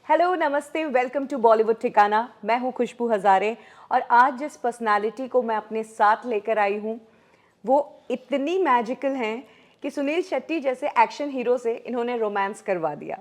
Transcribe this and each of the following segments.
Hello, नमस्ते, welcome to Bollywood ठिकाना। मैं हूं खुशबू हज़ारे और आज जिस पर्सनालिटी को मैं अपने साथ लेकर आई हूं वो इतनी मैजिकल हैं कि सुनील शेट्टी जैसे एक्शन हीरो से इन्होंने रोमांस करवा दिया।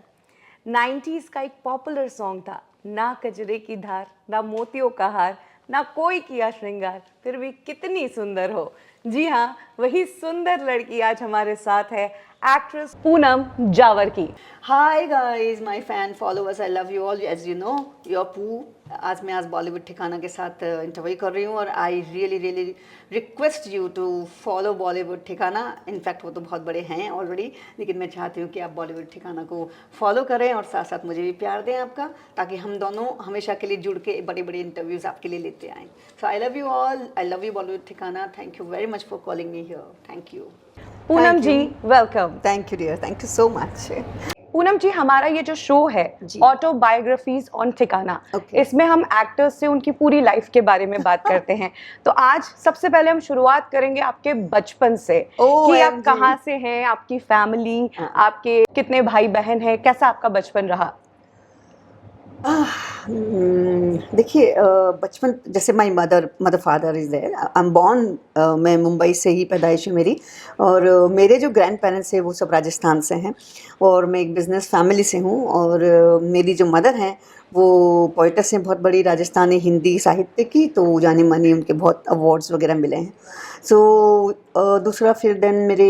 90s का एक पॉपुलर सॉन्ग था, ना कजरे की धार, ना मोतियों का हार, ना कोई किया श्रृंगार, फिर भी कितनी सुंदर हो। जी हाँ, वही सुंदर लड़की आज हमारे साथ है, एक्ट्रेस पूनम जावर की। Hi guys, my fan followers, I love you all. As you know, your Poo. आज बॉलीवुड ठिकाना के साथ इंटरव्यू कर रही हूँ और I really request you to follow Bollywood Thikana. In fact वो तो बहुत बड़े हैं ऑलरेडी, लेकिन मैं चाहती हूँ कि आप बॉलीवुड ठिकाना को फॉलो करें और साथ साथ मुझे भी प्यार दें आपका, ताकि हम दोनों हमेशा के लिए जुड़ के बड़े बड़े इंटरव्यूज़ आपके लिए लेते आएँ। So I love you all, I love you Bollywood Thikana. Thank you very much for calling me here. Thank you Poonam ji, welcome. Thank you dear, thank you so much. Poonam ji, हमारा ये जो शो है ऑटोबायोग्राफीज ऑन ठिकाना, इसमें हम एक्टर्स से उनकी पूरी लाइफ के बारे में बात करते हैं। तो आज सबसे पहले हम शुरुआत करेंगे आपके बचपन से कि आप कहाँ से हैं, आपकी फैमिली, आपके कितने भाई बहन हैं, कैसा आपका बचपन रहा? देखिए, बचपन जैसे my mother father is there. I am born, मैं मुंबई से ही पैदाइश है मेरी, और मेरे जो ग्रैंड पेरेंट्स हैं वो सब राजस्थान से हैं, और मैं एक बिज़नेस फैमिली से हूँ। और मेरी जो मदर हैं वो पोइटस हैं, बहुत बड़ी राजस्थानी हिंदी साहित्य की, तो जानी मानी, उनके बहुत अवार्ड्स वगैरह मिले हैं। सो दूसरा फिर देन मेरे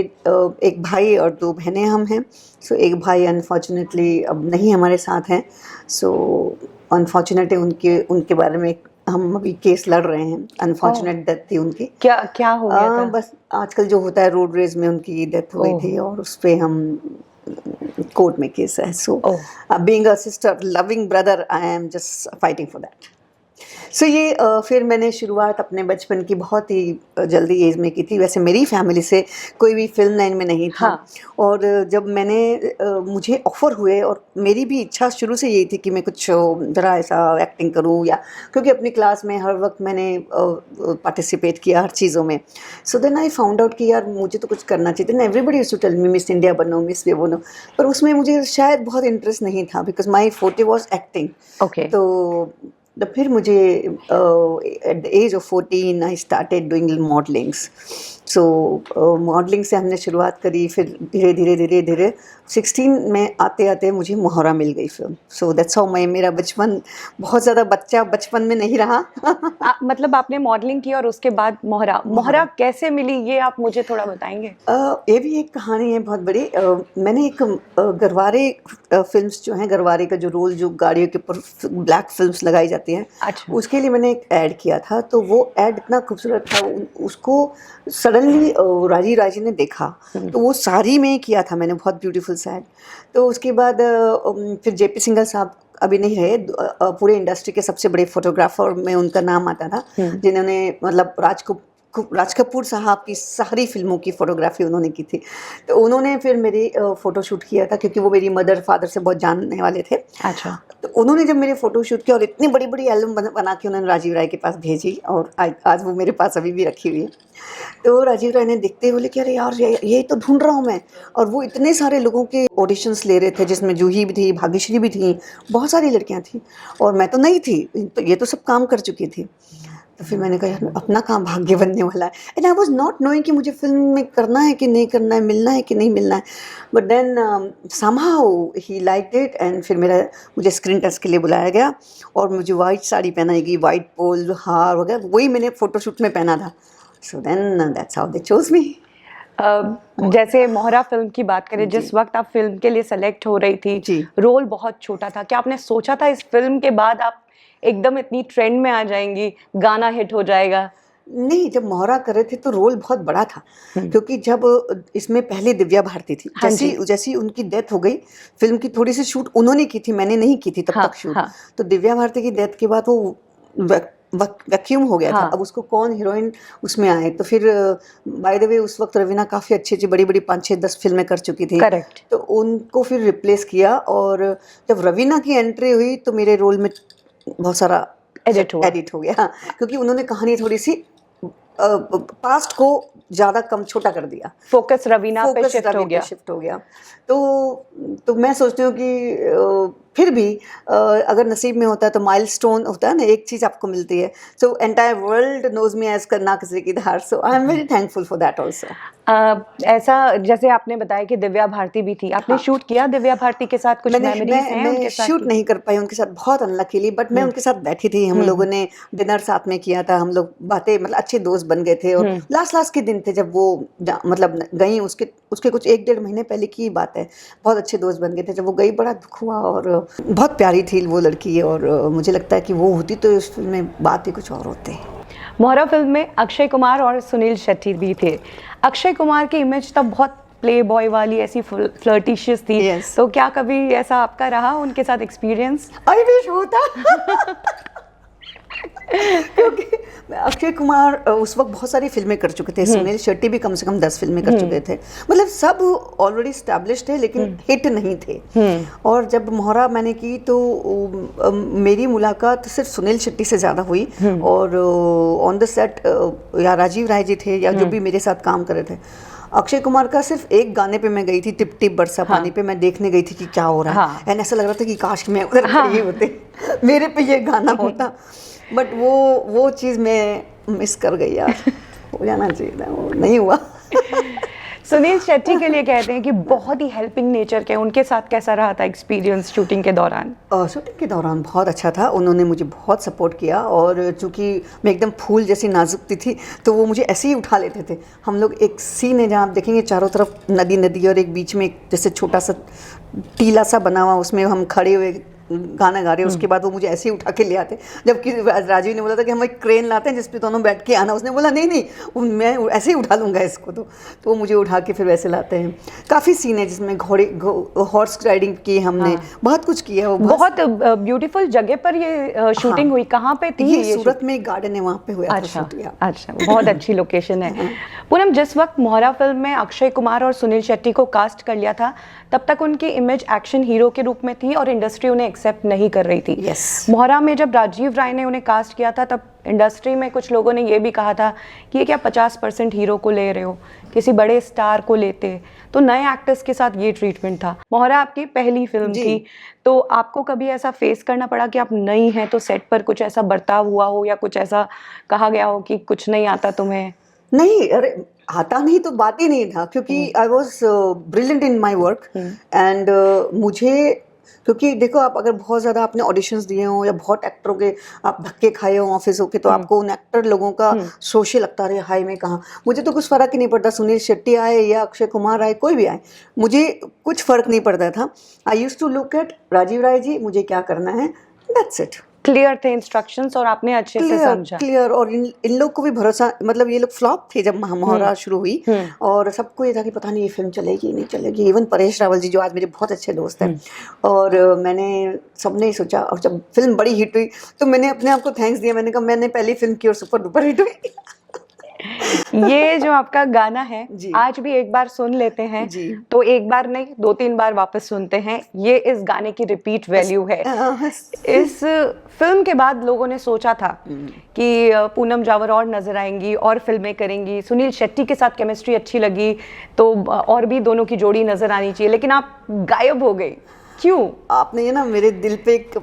एक भाई और दो बहनें हम हैं। सो एक भाई अनफॉर्चुनेटली अब नहीं हमारे साथ हैं। सो अनफॉर्चुनेटली उनके उनके बारे में हम अभी केस लड़ रहे हैं। अनफॉर्चुनेट डेथ थी उनकी। क्या क्या हो गया था? बस आजकल जो होता है रोड रेज में उनकी डेथ हो गई थी, और उस पर हम कोर्ट में केस है। So being a sister loving brother, I am just fighting for that. So ये फिर मैंने शुरुआत अपने बचपन की बहुत ही जल्दी एज में की थी। वैसे मेरी फैमिली से कोई भी फिल्म लाइन में नहीं था। हाँ। और जब मैंने मुझे ऑफ़र हुए, और मेरी भी इच्छा शुरू से यही थी कि मैं कुछ ज़रा ऐसा एक्टिंग करूं, या क्योंकि अपनी क्लास में हर वक्त मैंने पार्टिसिपेट किया हर चीज़ों में। So then I found out कि यार मुझे तो कुछ करना चाहिए था। Everybody used to tell me miss India बनो, मिस ये बनो, पर उसमें मुझे शायद बहुत इंटरेस्ट नहीं था, because my forte was acting. तो फिर मुझे at the age of 14 I started doing modellings. So modelling से हमने शुरुआत करी, फिर धीरे धीरे 16 में आते आते मुझे मोहरा मिल गई फिल्म। सो दैट्स हाउ मेरा बचपन बहुत ज़्यादा बचपन में नहीं रहा। मतलब आपने मॉडलिंग की और उसके बाद मोहरा कैसे मिली, ये आप मुझे थोड़ा बताएंगे? ये भी एक कहानी है बहुत बड़ी। मैंने एक गरवारे फिल्म्स जो हैं, गरवारे का जो रोल जो गाड़ियों के ऊपर ब्लैक फिल्म्स लगाई जाती हैं, अच्छा। उसके लिए मैंने एक ऐड किया था। तो वो ऐड इतना खूबसूरत था, उसको सडनली राजीव राजी ने देखा, तो वो साड़ी में किया था मैंने, बहुत ब्यूटीफुल सा ऐड। तो उसके बाद फिर जेपी सिंघल साहब अभी नहीं रहे, पूरे इंडस्ट्री के सबसे बड़े फोटोग्राफर में उनका नाम आता था, जिन्होंने मतलब राज कपूर साहब की सारी फिल्मों की फ़ोटोग्राफी उन्होंने की थी। तो उन्होंने फिर मेरी फ़ोटो शूट किया था, क्योंकि वो मेरी मदर फादर से बहुत जानने वाले थे। अच्छा। तो उन्होंने जब मेरे फ़ोटो शूट किया और इतनी बड़ी बड़ी एल्बम बना के उन्होंने राजीव राय के पास भेजी, और आज वो मेरे पास अभी भी रखी हुई है। तो राजीव राय ने देखते बोले कि अरे यार, ये तो ढूंढ रहा हूँ मैं। और वो इतने सारे लोगों के ऑडिशंस ले रहे थे, जिसमें जूही भी थी, भाग्यश्री भी थी, बहुत सारी लड़कियाँ थी, और मैं तो नहीं थी, तो ये तो सब काम कर चुकी थी। तो फिर मैंने कहा यार अपना काम भाग्य बनने वाला है। And I was not knowing कि मुझे फिल्म में करना है कि नहीं करना है, मिलना है कि नहीं मिलना है। But then somehow he liked it, and फिर मुझे स्क्रीन टेस्ट के लिए बुलाया गया, और मुझे वाइट साड़ी पहनाई गई, वाइट पोल हार वगैरह, वही मैंने फ़ोटोशूट में पहना था। So then that's how they chose me. जैसे मोहरा फिल्म की बात करें, जिस वक्त आप फिल्म के लिए सेलेक्ट हो रही थी, रोल बहुत छोटा था, क्या आपने सोचा था इस फिल्म के बाद आप एकदम इतनी ट्रेंड में आ जाएंगी, गाना हिट हो जाएगा? नहीं, जब मोहरा कर रहे थे तो रोल बहुत बड़ा था, क्योंकि जब इसमें पहले दिव्या भारती थी, जैसी उनकी डेथ हो गई, फिल्म की थोड़ी सी शूट उन्होंने की थी, मैंने नहीं की थी तब तक शूट। तो दिव्या भारती की डेथ के बाद वो वैक्यूम हो गया था। अब उसको कौन हीरोइन उसमें आए, तो फिर बाय द वे उस वक्त रवीना काफ़ी अच्छी बड़ी 5-6-10 फिल्में कर चुकी थी। करेक्ट। तो उनको फिर रिप्लेस किया, और जब रवीना की एंट्री हुई तो मेरे रोल में बहुत सारा एडिट हो गया, क्योंकि उन्होंने कहानी थोड़ी सी पास्ट को ज़्यादा कम छोटा कर दिया, फोकस रवीना पे शिफ्ट हो गया। तो मैं सोचती हूँ कि फिर भी अगर नसीब में होता है तो माइलस्टोन होता है ना, एक चीज़ आपको मिलती है. So entire world knows me as करना किसी की धार. So I am very thankful for that also. ऐसा जैसे आपने बताया कि दिव्या भारती भी थी, आपने शूट किया दिव्या भारती के साथ? कुछ मेमोरीज हैं उनके साथ? शूट नहीं कर पाई उनके साथ, बहुत अनलकीली, बट मैं उनके साथ बैठी थी. हम लोगों ने डिनर साथ में किया था, हम लोग बातें मतलब अच्छे दोस्त बन गए थे. और लास्ट के दिन थे जब वो मतलब गई, उसके कुछ 1-1.5 महीने पहले की बात है. बहुत अच्छे दोस्त बन गए थे. जब वो गई बड़ा दुख हुआ, और बहुत प्यारी थी वो लड़की. और मुझे लगता है कि वो होती तो इस फिल्म में बात ही कुछ और होती. मोहरा फिल्म में अक्षय कुमार और सुनील शेट्टी भी थे. अक्षय कुमार की इमेज तब बहुत प्ले बॉय वाली ऐसी फ्लर्टिशियस थी. Yes. तो क्या कभी ऐसा आपका रहा उनके साथ एक्सपीरियंस? आई विश होता. क्योंकि अक्षय कुमार उस वक्त बहुत सारी फिल्में कर चुके थे. सुनील शेट्टी भी कम से कम 10 फिल्में कर चुके थे. मतलब सब ऑलरेडी एस्टैब्लिश्ड थे, लेकिन हिट नहीं थे. और जब मोहरा मैंने की तो मेरी मुलाकात सिर्फ सुनील शेट्टी से ज़्यादा हुई. और ऑन द सेट या राजीव राय जी थे या जो भी मेरे साथ काम कर रहे थे. अक्षय कुमार का सिर्फ एक गाने पे मैं गई थी, टिप टिप बरसा पानी पे. मैं देखने गई थी कि क्या हो रहा है. एंड ऐसा लग रहा था कि काश मैं उधर खड़ी होते, मेरे पे ये गाना होता. बट वो चीज़ मैं मिस कर गई यार. हो जाना चाहिए था, वो नहीं हुआ. सुनील शेट्टी के लिए कहते हैं कि बहुत ही हेल्पिंग नेचर के. उनके साथ कैसा रहा था एक्सपीरियंस शूटिंग के दौरान? शूटिंग के दौरान बहुत अच्छा था. उन्होंने मुझे बहुत सपोर्ट किया. और चूँकि मैं एकदम फूल जैसी नाजुक थी तो वो मुझे ऐसे ही उठा लेते थे. हम लोग एक सीन है जहाँ आप देखेंगे चारों तरफ नदी और एक बीच में एक जैसे छोटा सा टीला सा बना हुआ, उसमें हम खड़े हुए गाना गा रहे. उसके बाद वो मुझे ऐसे ही उठा के ले आते. जबकि राजीव ने बोला था कि हम एक क्रेन लाते हैं जिसपे दोनों बैठ के आना. उसने बोला नहीं मैं ऐसे ही उठा लूँगा इसको. तो वो मुझे उठा के फिर वैसे लाते हैं. काफ़ी सीन है जिसमें हॉर्स राइडिंग की हमने. बहुत कुछ किया. वो बहुत ब्यूटीफुल जगह पर ये शूटिंग हुई. कहाँ पे थी ये? सूरत में एक गार्डन है, वहाँ पे हुआ था शूट. अच्छा, बहुत अच्छी लोकेशन है. पूनम, जिस वक्त मोहरा फिल्म में अक्षय कुमार और सुनील शेट्टी को कास्ट कर लिया था, तब तक उनकी इमेज एक्शन हीरो के रूप में थी और इंडस्ट्री उन्हें एक्सेप्ट नहीं कर रही थी. मोहरा में जब राजीव राय ने उन्हें कास्ट किया था, तब इंडस्ट्री में कुछ लोगों ने ये भी कहा था कि ये क्या 50% हीरो को ले रहे हो, किसी बड़े स्टार को लेते. तो नए एक्टर्स के साथ ये ट्रीटमेंट था. मोहरा आपकी पहली फिल्म थी, तो आपको कभी ऐसा फेस करना पड़ा कि आप नई हैं तो सेट पर कुछ ऐसा बर्ताव हुआ हो या कुछ ऐसा कहा गया हो कि कुछ नहीं आता तुम्हें? नहीं, अरे आता नहीं तो बात ही नहीं था. क्योंकि I was brilliant in my work. And मुझे, क्योंकि देखो आप अगर बहुत ज़्यादा आपने ऑडिशंस दिए हों या बहुत एक्टरों के आप धक्के खाए हों ऑफिसों के, तो आपको उन एक्टर लोगों का सोशल लगता रहे हाई में कहाँ. मुझे तो कुछ फ़र्क ही नहीं पड़ता. सुनील शेट्टी आए या अक्षय कुमार आए, कोई भी आए, मुझे कुछ फ़र्क नहीं पड़ता था. I used to look at Rajiv Rai ji, मुझे क्या करना है, दैट्स इट. क्लियर थे इंस्ट्रक्शंस और आपने अच्छे से समझा. क्लियर. और इन लोग को भी भरोसा, मतलब ये लोग फ्लॉप थे जब मोहरा शुरू हुई. और सबको ये था कि पता नहीं ये फिल्म चलेगी नहीं चलेगी. इवन परेश रावल जी जो आज मेरे बहुत अच्छे दोस्त हैं. और सबने ही सोचा. और जब फिल्म बड़ी हिट हुई तो मैंने अपने आप को थैंक्स दिया. मैंने कहा मैंने पहली फिल्म की और सुपर डुपर हिट हुई. ये जो आपका गाना है आज भी एक बार सुन लेते हैं तो एक बार नहीं 2-3 बार वापस सुनते हैं. ये इस गाने की रिपीट वैल्यू है. इस फिल्म के बाद लोगों ने सोचा था कि पूनम जावर और नजर आएंगी और फिल्में करेंगी. सुनील शेट्टी के साथ केमिस्ट्री अच्छी लगी तो और भी दोनों की जोड़ी नजर आनी चाहिए, लेकिन आप गायब हो गए. क्यों? आपने ये ना मेरे दिल पे एक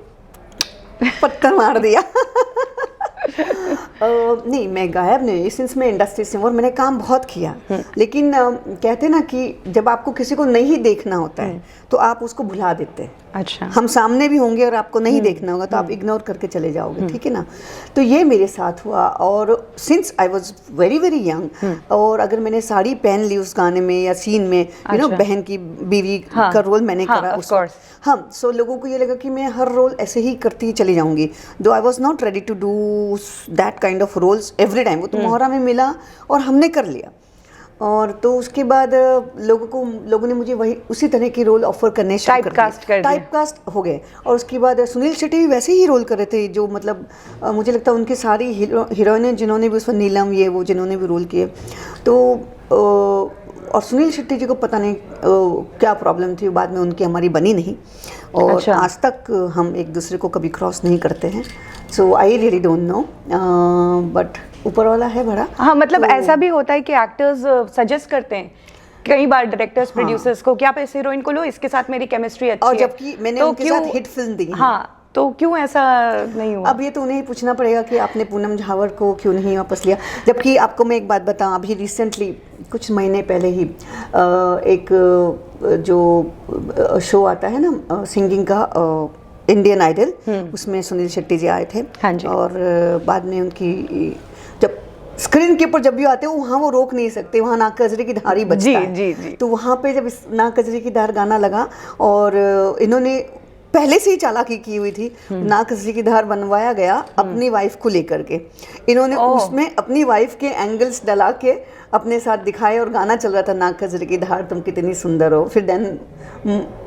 पत्थर मार दिया. नहीं, मैं गायब नहीं. सिंस मैं इंडस्ट्री से हूँ और मैंने काम बहुत किया. लेकिन कहते ना कि जब आपको किसी को नहीं देखना होता है तो आप उसको भुला देते हैं. अच्छा. हम सामने भी होंगे और आपको नहीं देखना होगा तो आप इग्नोर करके चले जाओगे. ठीक है ना. तो ये मेरे साथ हुआ. और since I was very very young, और अगर मैंने साड़ी पहन ली उस गाने में या सीन में, यू नो, बहन की बीवी का रोल मैंने करा उसको. हाँ, सो लोगों को ये लगा कि मैं हर रोल ऐसे ही करती चली जाऊंगी. Though I was not ready to do that kind of roles every time. वो तो मोहरा में मिला और हमने कर लिया. और तो उसके बाद लोगों ने मुझे वही उसी तरह की रोल ऑफर करने शुरू कर दिए. टाइपकास्ट हो गए. और उसके बाद सुनील शेट्टी भी वैसे ही रोल कर रहे थे जो मतलब मुझे लगता है उनकी सारी हीरोइनें जिन्होंने भी उसमें नीलम ये वो जिन्होंने भी रोल किए तो और सुनील शेट्टी जी को पता नहीं क्या प्रॉब्लम थी, बाद में उनकी हमारी बनी नहीं. और अच्छा. आज तक हम एक दूसरे को कभी क्रॉस नहीं करते हैं. So I really don't know, but ऊपर वाला है बड़ा. हाँ, मतलब तो ऐसा भी होता है कि एक्टर्स सजेस्ट करते हैं कई बार डायरेक्टर्स प्रोड्यूसर्स को कि आप इस हीरोइन को लो, इसके साथ मेरी केमिस्ट्री अच्छी और है, जबकि मैंने उनके साथ हिट फिल्म दी है। हाँ, तो क्यों ऐसा नहीं हुआ? अब ये तो उन्हें ही पूछना पड़ेगा कि आपने पूनम झावर को क्यों नहीं वापस लिया। जबकि आपको मैं एक बात बताऊं, अभी रिसेंटली कुछ महीने पहले ही एक जो शो आता है ना सिंगिंग का, इंडियन आइडल, उसमें सुनील शेट्टी जी आए थे। हाँ जी। और बाद में उनकी जब स्क्रीन के ऊपर जब भी आते हैं वहाँ वो रोक नहीं सकते, वहाँ नाक कजरी की धार ही बजता है। जी। तो वहाँ पे जब इस नाक कजरी की धार गाना लगा और इन्होंने पहले से ही चालाकी की हुई थी, नाक कजरी की धार बनवाया गया अपनी वाइफ को लेकर के। इन्होंने उसमें अपनी वाइफ के एंगल्स डला के अपने साथ दिखाए और गाना चल रहा था नाक कजरी की धार तुम कितनी सुंदर हो। फिर देन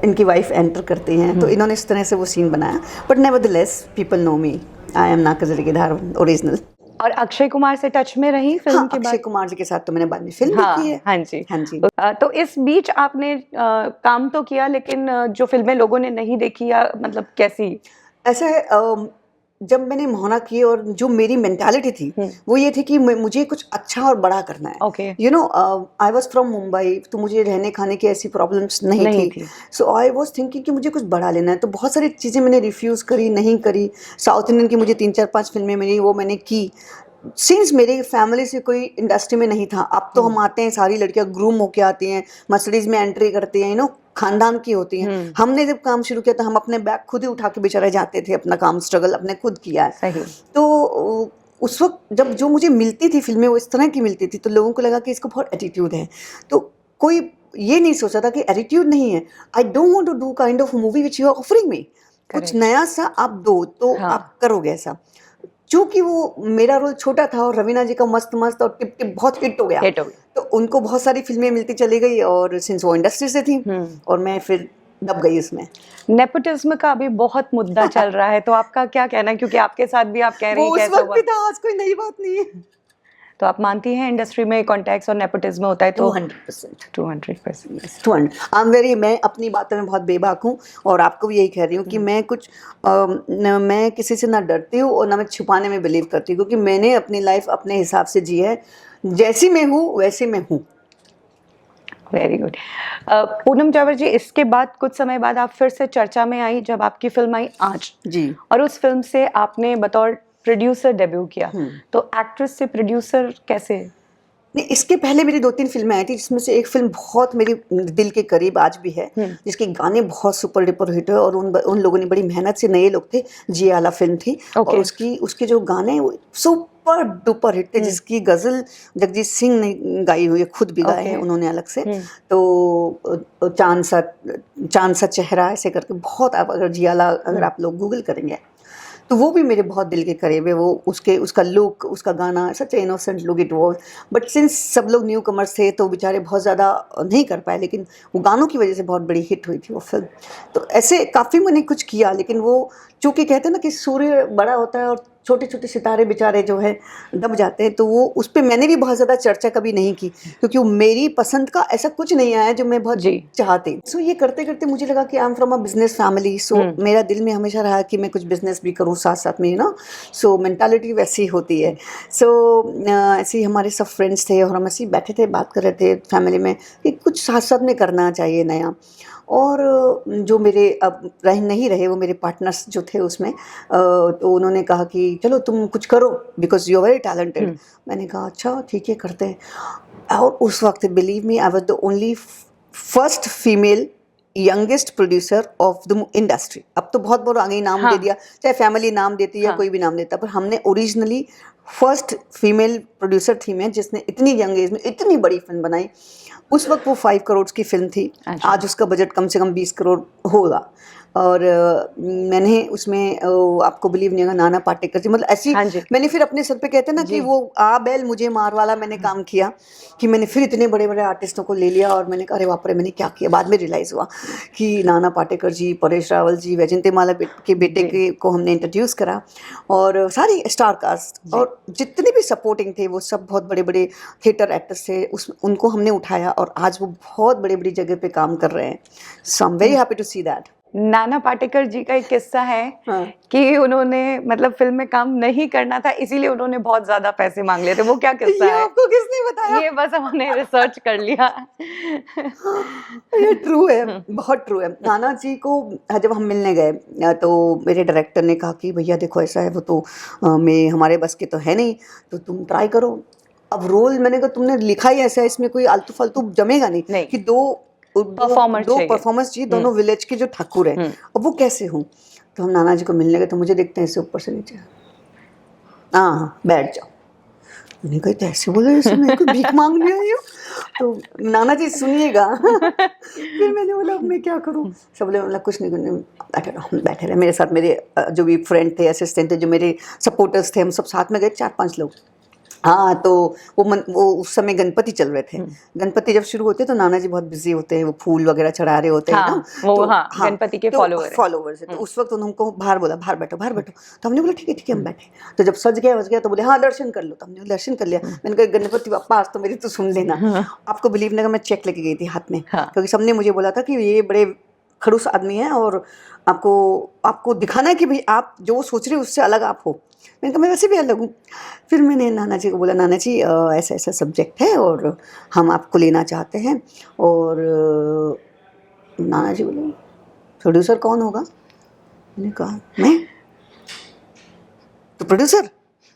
इनकी वाइफ एंटर करती हैं, तो इन्होंने इस तरह से वो सीन बनाया। But nevertheless people know me, I am नाक कजरी की धार ओरिजिनल। और अक्षय कुमार से टच में रही फिल्म हाँ, के बाद? अक्षय कुमार जी के साथ तो मैंने बाद में फिल्म भी की है। हाँ जी। हाँ जी। तो इस बीच आपने काम तो किया, लेकिन जो फिल्में लोगों ने नहीं देखी, या मतलब कैसी? ऐसा है, जब मैंने मोहना की और जो मेरी मेंटालिटी थी वो ये थी कि मुझे कुछ अच्छा और बड़ा करना है। Okay. You know, I was from Mumbai, तो मुझे रहने खाने की ऐसी प्रॉब्लम्स नहीं थी। सो आई वाज थिंकिंग कि मुझे कुछ बड़ा लेना है। तो बहुत सारी चीज़ें मैंने रिफ्यूज़ करी, नहीं करी। साउथ इंडियन की मुझे 3-4-5 फिल्में मिली, वो मैंने की। सिंस मेरी फैमिली से कोई इंडस्ट्री में नहीं था। अब तो हम आते हैं, सारी लड़कियां ग्रूम होके आती हैं, मर्सिडीज में एंट्री करती हैं, यू नो, खानदान की होती हैं। हमने जब काम शुरू किया तो हम अपने बैग खुद ही उठा के बेचारे जाते थे, अपना काम स्ट्रगल अपने खुद किया है। सही। तो उस वक्त जब जो मुझे मिलती थी फिल्में वो इस तरह की मिलती थी, तो लोगों को लगा कि इसको बहुत एटीट्यूड है। तो कोई ये नहीं सोचा था कि एटीट्यूड नहीं है, I don't want to do kind of movie which you are offering me. कुछ नया सा आप दो तो आप करोगे ऐसा। चूंकि वो मेरा रोल छोटा था और रवीना जी का मस्त मस्त और टिप टिप बहुत हिट हो गया, तो उनको बहुत सारी फिल्में मिलती चली गई। और सिंस वो इंडस्ट्री से थी और मैं फिर दब गई इसमें। नेपोटिज्म का अभी बहुत मुद्दा चल रहा है, तो आपका क्या कहना है? क्योंकि आपके साथ भी आप कह रही हैं वो उस वक्त भी था, आज कोई नई बात नहीं है। तो आप मानती हैं इंडस्ट्री में कॉन्टैक्ट्स और नेपोटिज्म होता है? तो 200%। 200%। आई एम वेरी, मैं अपनी बातों में बहुत बेबाक हूँ और आपको भी यही कह रही हूँ कि मैं कुछ मैं किसी से ना डरती हूँ और ना मैं छुपाने में बिलीव करती हूँ, क्योंकि मैंने अपनी लाइफ अपने हिसाब से जी है। जैसी मैं हूँ वैसी मैं हूँ। Very good. पूनम झावर जी, इसके बाद कुछ समय बाद आप फिर से चर्चा में आई जब आपकी फिल्म आई आँच जी, और उस फिल्म से आपने बतौर प्रोड्यूसर डेब्यू किया। तो एक्ट्रेस से प्रोड्यूसर कैसे? नहीं, इसके पहले मेरी 2-3 फिल्में आई थी, जिसमें से एक फिल्म बहुत मेरी दिल के करीब आज भी है, जिसके गाने बहुत सुपर डुपर हिट हुए और उन लोगों ने बड़ी मेहनत से, नए लोग थे, जी आला फिल्म थी। और उसके जो गाने सुपर डुपर हिट थे, जिसकी गजल जगजीत सिंह ने गाई हुई है, खुद भी गाए हैं उन्होंने अलग से। तो चांद सा चेहरा ऐसे करके बहुत, अगर जी आला अगर आप लोग गूगल करेंगे तो वो भी मेरे बहुत दिल के करीब है। वो उसका लुक, उसका गाना, such innocent look it was. But since सब लोग न्यू कमर्स थे तो बेचारे बहुत ज़्यादा नहीं कर पाए, लेकिन वो गानों की वजह से बहुत बड़ी हिट हुई थी वो फिल्म। तो ऐसे काफ़ी मैंने कुछ किया, लेकिन वो चूँकि कहते हैं ना कि सूर्य बड़ा होता है और छोटे छोटे सितारे बेचारे जो है दब जाते हैं, तो वो उस पर मैंने भी बहुत ज़्यादा चर्चा कभी नहीं की, क्योंकि वो मेरी पसंद का ऐसा कुछ नहीं आया जो मैं बहुत चाहती। सो ये करते करते मुझे लगा कि I am from a business family, so मेरा दिल में हमेशा रहा कि मैं कुछ बिजनेस भी करूँ साथ साथ में, यू नो। सो मेंटालिटी वैसी होती है। सो ऐसे ही हमारे सब फ्रेंड्स थे और हम ऐसे ही बैठे थे, बात कर रहे थे फैमिली में कि कुछ साथ साथ में करना चाहिए नया। और जो मेरे अब नहीं रहे वो मेरे पार्टनर्स जो थे उसमें, तो उन्होंने कहा कि चलो तुम कुछ करो because you are very talented. मैंने कहा अच्छा ठीक है, करते हैं। और उस वक्त believe me, I was the only first female youngest producer of the industry. अब तो बहुत बहुत आगे नाम दे दिया, चाहे फैमिली नाम देती है या कोई भी नाम देता, पर हमने ओरिजिनली फर्स्ट फीमेल प्रोड्यूसर थी मैं, जिसने इतनी यंग एज में इतनी बड़ी फिल्म बनाई। उस वक्त वो 5 करोड़ की फिल्म थी। आज उसका बजट कम से कम 20 करोड़ होगा। और मैंने उसमें आपको बिलीव नहीं होगा, नाना पाटेकर जी, मतलब ऐसी मैंने फिर अपने सर पे कहते ना कि वो आ बैल मुझे मार वाला मैंने काम किया, कि मैंने फिर इतने बड़े बड़े आर्टिस्टों को ले लिया और मैंने कहा अरे बाप रे मैंने क्या किया। बाद में रियलाइज़ हुआ कि नाना पाटेकर जी, परेश रावल जी, वैजयंतीमाला के बेटे को हमने इंट्रोड्यूस करा, और सारी स्टार कास्ट और जितने भी सपोर्टिंग थे वो सब बहुत बड़े बड़े थिएटर एक्टर्स थे, उनको हमने उठाया और आज वो बहुत बड़ी बड़ी जगह पे काम कर रहे हैं। So I am very happy to see that. Nana Patekar जी का एक किस्सा है कि उन्होंने मतलब फिल्म में काम नहीं करना था, इसीलिए उन्होंने बहुत ज्यादा पैसे मांग लिए थे। वो क्या किस्सा है? आपको किसने बताया? ये बस हमने रिसर्च कर लिया। ये ट्रू है, बहुत ट्रू है। नाना जी को जब हम मिलने गए तो मेरे डायरेक्टर ने कहा कि भैया देखो ऐसा है, वो तो मैं हमारे बस के तो है नहीं, तो तुम ट्राई करो। अब रोल मैंने कहा तुमने लिखा ही ऐसा है, इसमें कोई आलतू फालतू जमेगा नहीं कि दो परफॉर्मर्स चाहिए, दोनों विलेज के जो ठाकुर हैं, अब वो कैसे हों। तो हम नाना जी को मिलने गए तो मुझे देखते हैं ऐसे ऊपर से नीचे, हाँ बैठ जाओ। मैंने कहा तो ऐसे बोले जैसे मैं कोई भीख मांगने आई हूँ। तो नाना जी सुनिएगा। फिर मैंने बोला मैं क्या करूँ। सब बोले मतलब कुछ नहीं करने, बैठे रहे। मेरे साथ मेरे जो भी फ्रेंड थे, असिस्टेंट थे, जो मेरे सपोर्टर्स थे, हम सब साथ में गए, 4-5 लोग। हाँ तो वो उस समय गणपति चल रहे थे। गणपति जब शुरू होते हैं तो नाना जी बहुत बिजी होते हैं, वो फूल वगैरह चढ़ा रहे होते हैं ना, वो तो हाँ, गणपति के फॉलोवर्स है। तो उस वक्त उनको बाहर बोला बाहर बैठो बाहर बैठो। तो हमने बोला ठीक है हम बैठे। तो जब सज गया तो बोले हाँ दर्शन कर लो। तो हमने दर्शन कर लिया। मैंने कहा गणपति बाप्पा आज तो मेरी तो सुन लेना। आपको बिलीव नहीं, मैं चेक लेके गई थी हाथ में, क्योंकि सबने मुझे बोला था कि ये बड़े खड़ूस आदमी है और आपको दिखाना है कि भाई आप जो सोच रहे हो उससे अलग आप हो। मैंने कहा मैं वैसे भी अलग हूँ। फिर मैंने नाना जी को बोला नाना जी ऐसा ऐसा सब्जेक्ट है और हम आपको लेना चाहते हैं। और नाना जी बोले प्रोड्यूसर कौन होगा। मैंने कहा मैं तो प्रोड्यूसर।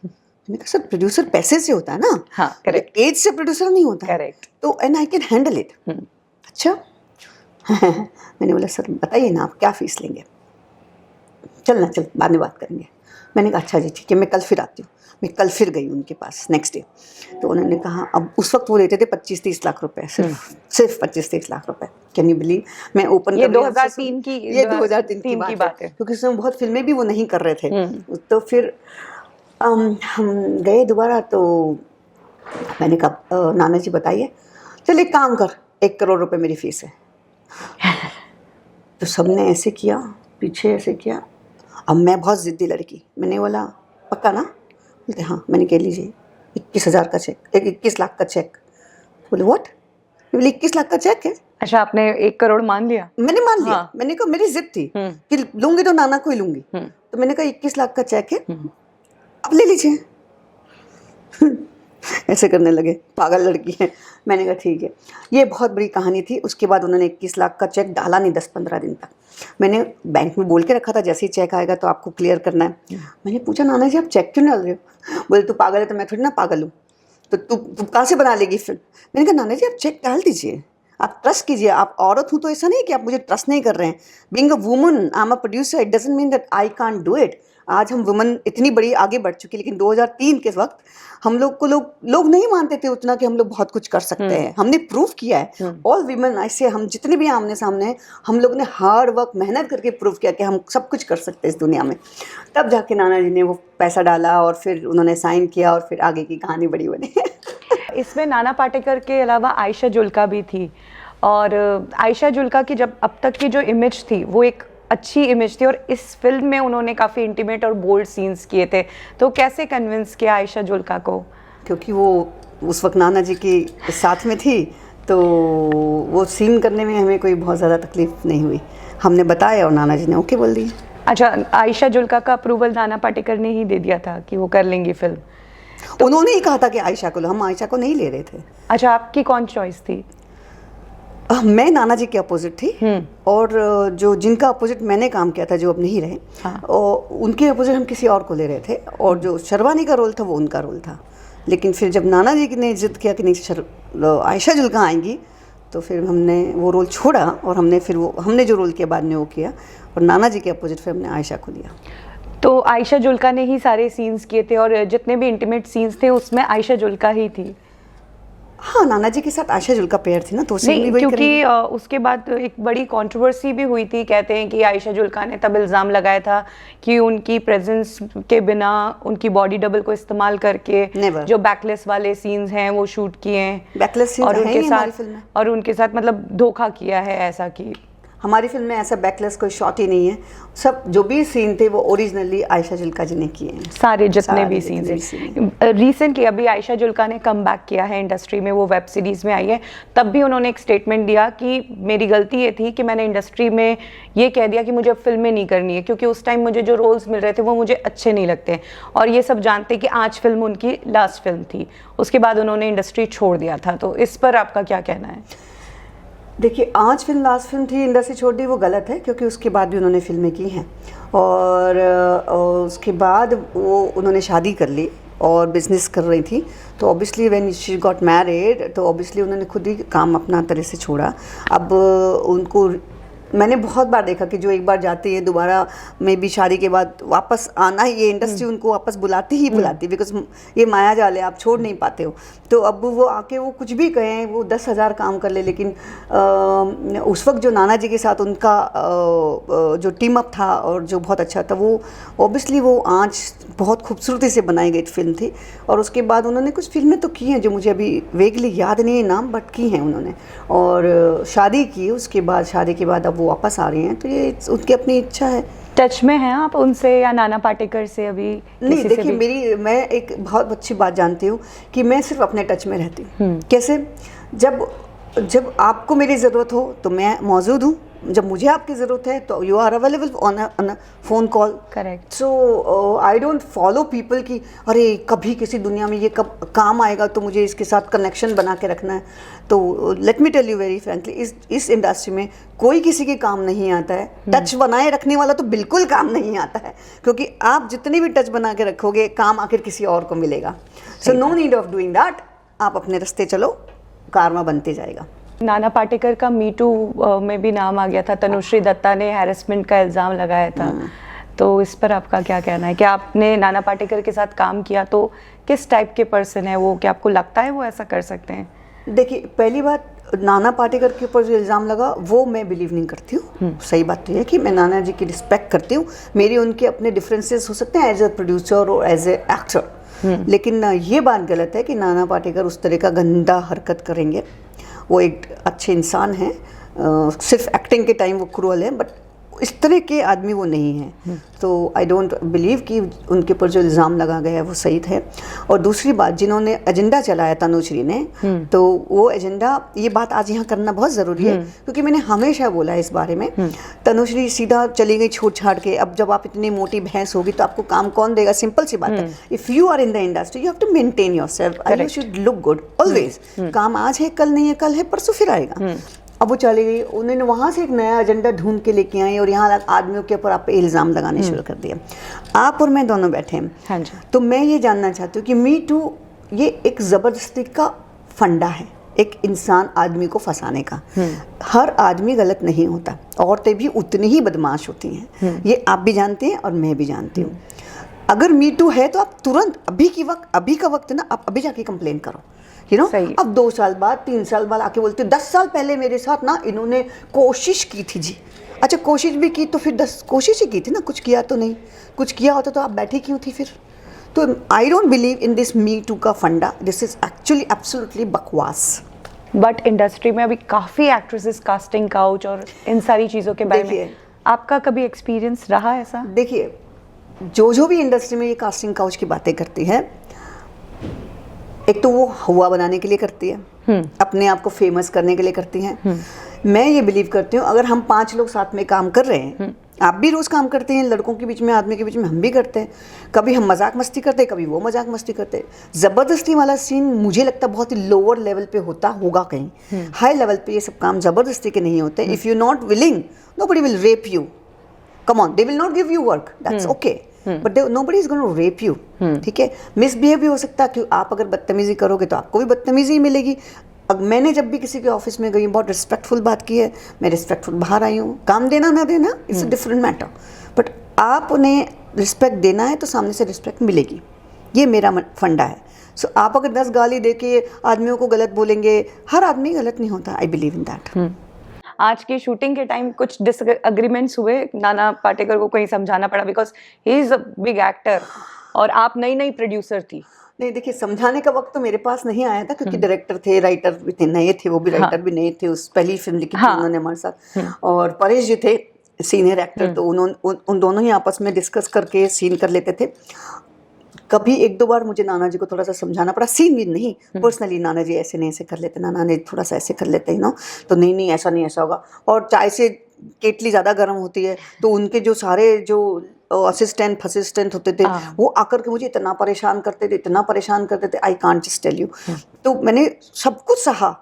मैंने कहा सर प्रोड्यूसर पैसे से होता है ना, हाँ करेक्ट, एज से प्रोड्यूसर नहीं होता, करेक्ट। तो and I can handle it. अच्छा। मैंने बोला सर बताइए ना आप क्या फीस लेंगे। चल बाद में बात करेंगे। मैंने कहा अच्छा जी ठीक है, मैं कल फिर आती हूँ। मैं कल फिर गई उनके पास नेक्स्ट डे। तो उन्होंने कहा अब उस वक्त वो लेते थे 25-30 लाख रुपए, सिर्फ 25-30 लाख रुपए। Can you believe. मैं ओपन ये 2003 की बात है, क्योंकि उसमें बहुत फिल्में भी वो नहीं कर रहे थे। तो फिर हम गए दोबारा। तो मैंने कहा नाना जी बताइए। चल एक काम कर, 1 करोड़ रुपए मेरी फीस है। तो सबने ऐसे किया, पीछे ऐसे किया। अब मैं बहुत ज़िद्दी लड़की, मैंने बोला पक्का ना। बोलते हाँ। मैंने कह लीजिए 21,000 का चेक, 21 लाख का चेक। बोले व्हाट। बोले 21 लाख का चेक है। अच्छा आपने 1 करोड़ मान लिया। मैंने मान लिया। मैंने कहा मेरी जिद थी कि लूंगी तो नाना को ही लूंगी। तो मैंने कहा 21 लाख का चेक है, अब ले लीजिए। ऐसे करने लगे, पागल लड़की है। मैंने कहा ठीक है। ये बहुत बड़ी कहानी थी। उसके बाद उन्होंने 21 लाख का चेक डाला नहीं 10-15 दिन तक। मैंने बैंक में बोल के रखा था जैसे ही चेक आएगा तो आपको क्लियर करना है। मैंने पूछा नाना जी आप चेक क्यों डाल रहे हो। बोले तू पागल है तो मैं थोड़ी ना पागल हूँ, तो तू कहाँ से बना लेगी फिर। मैंने कहा नाना जी आप चेक डाल दीजिए, आप ट्रस्ट कीजिए। आप औरत हूँ तो ऐसा नहीं कि आप मुझे ट्रस्ट नहीं कर रहे हैं। Being a woman I am a producer, it doesn't mean that I can't do it. आज हम वुमन इतनी बड़ी आगे बढ़ चुकी, लेकिन 2003 के वक्त हम लोग को लोग नहीं मानते थे उतना कि हम लोग बहुत कुछ कर सकते हैं। हमने प्रूव किया है। ऑल वीमेन ऐसे, हम जितने भी आमने सामने हैं, हम लोग ने हार्ड वर्क मेहनत करके प्रूव किया कि हम सब कुछ कर सकते हैं इस दुनिया में। तब जाके नाना जी ने वो पैसा डाला और फिर उन्होंने साइन किया और फिर आगे की कहानी बड़ी बनी। इसमें नाना पाटेकर के अलावा आयशा जुल्का भी थी। और आयशा जुल्का की जब अब तक की जो इमेज थी वो एक अच्छी इमेज थी, और इस फिल्म में उन्होंने काफ़ी इंटीमेट और बोल्ड सीन्स किए थे। तो कैसे कन्विंस किया आयशा जुल्का को। क्योंकि वो उस वक्त नाना जी के साथ में थी, तो वो सीन करने में हमें कोई बहुत ज़्यादा तकलीफ नहीं हुई। हमने बताया और नाना जी ने ओके बोल दिया। अच्छा आयशा जुल्का का अप्रूवल नाना पाटेकर ने ही दे दिया था कि वो कर लेंगी फिल्म। तो उन्होंने ही कहा था कि आयशा को लो, हम आयशा को नहीं ले रहे थे। अच्छा आपकी कौन चॉइस थी। मैं नाना जी के अपोजिट थी। और जो जिनका अपोजिट मैंने काम किया था जो अब नहीं रहे, और उनके अपोजिट हम किसी और को ले रहे थे। और जो शर्वानी का रोल था वो उनका रोल था। लेकिन फिर जब नाना जी ने जिद किया कि नहीं आयशा जुल्का आएंगी, तो फिर हमने वो रोल छोड़ा और हमने जो रोल किया बाद में वो किया, और नाना जी के अपोजिट फिर हमने आयशा को लिया। तो आयशा जुल्का ने ही सारे सीन्स किए थे, और जितने भी इंटीमेट सीन्स थे उसमें आयशा जुल्का ही थी। हाँ नाना जी के साथ आयशा जुल्का पेयर थी ना, तो नहीं, क्योंकि उसके बाद एक बड़ी कंट्रोवर्सी भी हुई थी। कहते हैं कि आयशा जुल्का ने तब इल्ज़ाम लगाया था कि उनकी प्रेजेंस के बिना उनकी बॉडी डबल को इस्तेमाल करके जो बैकलेस वाले सीन्स हैं वो शूट किए हैं, बैकलेस और उनके साथ मतलब धोखा किया है ऐसा कि हमारी फिल्म में ऐसा बैकलेस कोई शॉट ही नहीं है, सब जो भी सीन थे वो ओरिजिनली आयशा जुल्का जी ने किए हैं, सारे जितने सारे भी जितने सीन्स हैं। रिसेंटली अभी आयशा जुल्का ने कम बैक किया है इंडस्ट्री में, वो वेब सीरीज़ में आई है, तब भी उन्होंने एक स्टेटमेंट दिया कि मेरी गलती ये थी कि मैंने इंडस्ट्री में ये कह दिया कि मुझे अब फिल्में नहीं करनी है, क्योंकि उस टाइम मुझे जो रोल्स मिल रहे थे वो मुझे अच्छे नहीं लगते, और ये सब जानते कि आज फिल्म उनकी लास्ट फिल्म थी, उसके बाद उन्होंने इंडस्ट्री छोड़ दिया था। तो इस पर आपका क्या कहना है? देखिए, आज फिल्म लास्ट फिल्म थी, इंडस्ट्री छोड़ दी, वो गलत है, क्योंकि उसके बाद भी उन्होंने फिल्में की हैं, और उसके बाद वो उन्होंने शादी कर ली और बिजनेस कर रही थी, तो obviously when she got married तो ऑब्वियसली उन्होंने खुद ही काम अपना तरह से छोड़ा। अब उनको मैंने बहुत बार देखा कि जो एक बार जाती है दोबारा में भी शादी के बाद वापस आना ही, ये इंडस्ट्री उनको वापस बुलाती ही बुलाती, बिकॉज ये माया जाल है, आप छोड़ नहीं पाते हो। तो अब वो आके वो कुछ भी कहें, वो 10,000 काम कर ले, लेकिन उस वक्त जो नाना जी के साथ उनका जो टीम अप था और जो बहुत अच्छा था, वो ऑब्वियसली वो आँच बहुत खूबसूरती से बनाई गई फिल्म थी। और उसके बाद उन्होंने कुछ फिल्में तो की हैं जो मुझे अभी वेगली याद नहीं है नाम, बट की हैं उन्होंने, और शादी की। उसके बाद शादी के बाद अब वो वापस आ रही हैं, तो ये उनकी अपनी इच्छा है। टच में हैं आप उनसे या नाना पाटेकर से अभी? नहीं, देखिए, मैं एक बहुत अच्छी बात जानती हूँ कि मैं सिर्फ अपने टच में रहती हूँ। कैसे? जब आपको मेरी ज़रूरत हो तो मैं मौजूद हूँ, जब मुझे आपकी ज़रूरत है तो you are available on a phone call. Correct. So I don't follow people कि अरे कभी किसी दुनिया में ये कब काम आएगा तो मुझे इसके साथ कनेक्शन बना के रखना है। तो let me tell you very frankly, इस इंडस्ट्री में कोई किसी के काम नहीं आता है। टच बनाए रखने वाला तो बिल्कुल काम नहीं आता है, क्योंकि आप जितनी भी टच बना के रखोगे, काम आखिर किसी और को मिलेगा। So no need of doing that, आप अपने रास्ते चलो, कारवा बनते जाएगा। नाना पाटेकर का मी टू में भी नाम आ गया था, तनुश्री दत्ता ने हैरेसमेंट का इल्ज़ाम लगाया था, तो इस पर आपका क्या कहना है कि आपने नाना पाटेकर के साथ काम किया, तो किस टाइप के पर्सन है वो, क्या आपको लगता है वो ऐसा कर सकते हैं? देखिए, पहली बात, नाना पाटेकर के ऊपर जो इल्ज़ाम लगा वो मैं बिलीव नहीं करती हूँ। सही बात तो है कि मैं नाना जी की रिस्पेक्ट करती हूँ, मेरी उनके अपने डिफरेंसेस हो सकते हैं एज ए प्रोड्यूसर और एज ए एक्टर, लेकिन ये बात गलत है कि नाना पाटेकर उस तरह का गंदा हरकत करेंगे। वो एक अच्छे इंसान हैं, सिर्फ एक्टिंग के टाइम वो क्रूअल है, बट इस तरह के आदमी वो नहीं हैं। तो आई डोंट बिलीव कि उनके ऊपर जो इल्ज़ाम लगा गया है वो सही है। और दूसरी बात, जिन्होंने एजेंडा चलाया तनुश्री ने, तो वो एजेंडा, ये बात आज यहाँ करना बहुत ज़रूरी है, क्योंकि मैंने हमेशा बोला है इस बारे में, तनुश्री सीधा चली गई छूट छाड़ के। अब जब आप इतनी मोटी भैंस होगी तो आपको काम कौन देगा? सिंपल सी बात है, if you are in the industry you have to maintain yourself, you should look good always. काम आज है, कल नहीं है, कल है, परसों फिर आएगा। अब वो चली गई, उन्होंने वहाँ से एक नया एजेंडा ढूंढ के लेके आई और यहाँ आदमियों के ऊपर आप पे इल्ज़ाम लगाने शुरू कर दिया। आप और मैं दोनों बैठे हैं। हाँ जी। तो मैं ये जानना चाहती हूँ कि मी टू ये एक ज़बरदस्ती का फंडा है, एक इंसान आदमी को फंसाने का। हर आदमी गलत नहीं होता, औरतें भी उतनी ही बदमाश होती हैं, ये आप भी जानते हैं और मैं भी जानती हूँ। अगर मी टू है तो आप तुरंत अभी का वक्त है ना, आप अभी जाके कंप्लेन करो, यू नो। अब 2 साल बाद, 3 साल बाद आके बोलते 10 साल पहले मेरे साथ ना इन्होंने कोशिश की थी जी। अच्छा, कोशिश भी की तो फिर 10 कोशिश ही की थी ना, कुछ किया तो नहीं। कुछ किया होता तो आप बैठी क्यों थी फिर? तो I don't believe in this me too का फंडा, दिस इज एक्चुअली एब्सोल्युटली बकवास। बट इंडस्ट्री में अभी काफ़ी एक्ट्रेसेस कास्टिंग काउच और इन सारी चीज़ों के बारे में आपका कभी एक्सपीरियंस रहा ऐसा? देखिए, जो भी इंडस्ट्री में ये कास्टिंग काउच की बातें करती है, एक तो वो हुआ बनाने के लिए करती है, अपने आप को फेमस करने के लिए करती हैं। मैं ये बिलीव करती हूँ, अगर हम 5 लोग साथ में काम कर रहे हैं, आप भी रोज़ काम करते हैं, लड़कों के बीच में, आदमी के बीच में, हम भी करते हैं। कभी हम मजाक मस्ती करते हैं, कभी वो मजाक मस्ती करते हैं। ज़बरदस्ती वाला सीन मुझे लगता है बहुत ही लोअर लेवल पे होता होगा कहीं। हाई लेवल पे ये सब काम ज़बरदस्ती के नहीं होते। If you not willing, nobody will rape you, come on, they will not give you work, that's okay, but nobody is gonna rape you. ठीक है, मिसबिहेव भी हो सकता है कि आप अगर बदतमीजी करोगे तो आपको भी बदतमीजी मिलेगी। अब मैंने जब भी किसी के ऑफिस में गई, बहुत रिस्पेक्टफुल बात की है, मैं रिस्पेक्टफुल बाहर आई हूँ। काम देना ना देना it's a different matter, but आप उन्हें रिस्पेक्ट देना है तो सामने से रिस्पेक्ट मिलेगी, ये मेरा फंडा है। सो आप अगर 10 गाली दे के आदमियों को गलत बोलेंगे, हर आदमी गलत नहीं होता, आई बिलीव इन दैट। आज की शूटिंग के टाइम कुछ डिसएग्रीमेंट्स हुए, नाना पाटेकर को कहीं समझाना पड़ा because he is a big actor और आप नई प्रोड्यूसर थी? नहीं देखिए, समझाने का वक्त तो मेरे पास नहीं आया था, क्योंकि डायरेक्टर थे, राइटर भी थे, नए थे, वो भी राइटर भी नए थे, उस पहली फिल्म लिखी थी उन्होंने हमारे साथ। और परेश जी थे सीनियर एक्टर, तो उन दोनों ही आपस में डिस्कस करके सीन कर लेते थे। कभी एक दो बार मुझे नाना जी को थोड़ा सा समझाना पड़ा, सीन भी नहीं, पर्सनली नाना जी ऐसे नहीं ऐसे कर लेते, नाना ने थोड़ा सा ऐसे कर लेते, तो नहीं ऐसा नहीं, ऐसा होगा। और चाय से केटली ज़्यादा गर्म होती है, तो उनके जो सारे जो असिस्टेंट होते थे, वो आकर के मुझे इतना परेशान करते थे, I can't just tell you. तो मैंने सब कुछ सहा,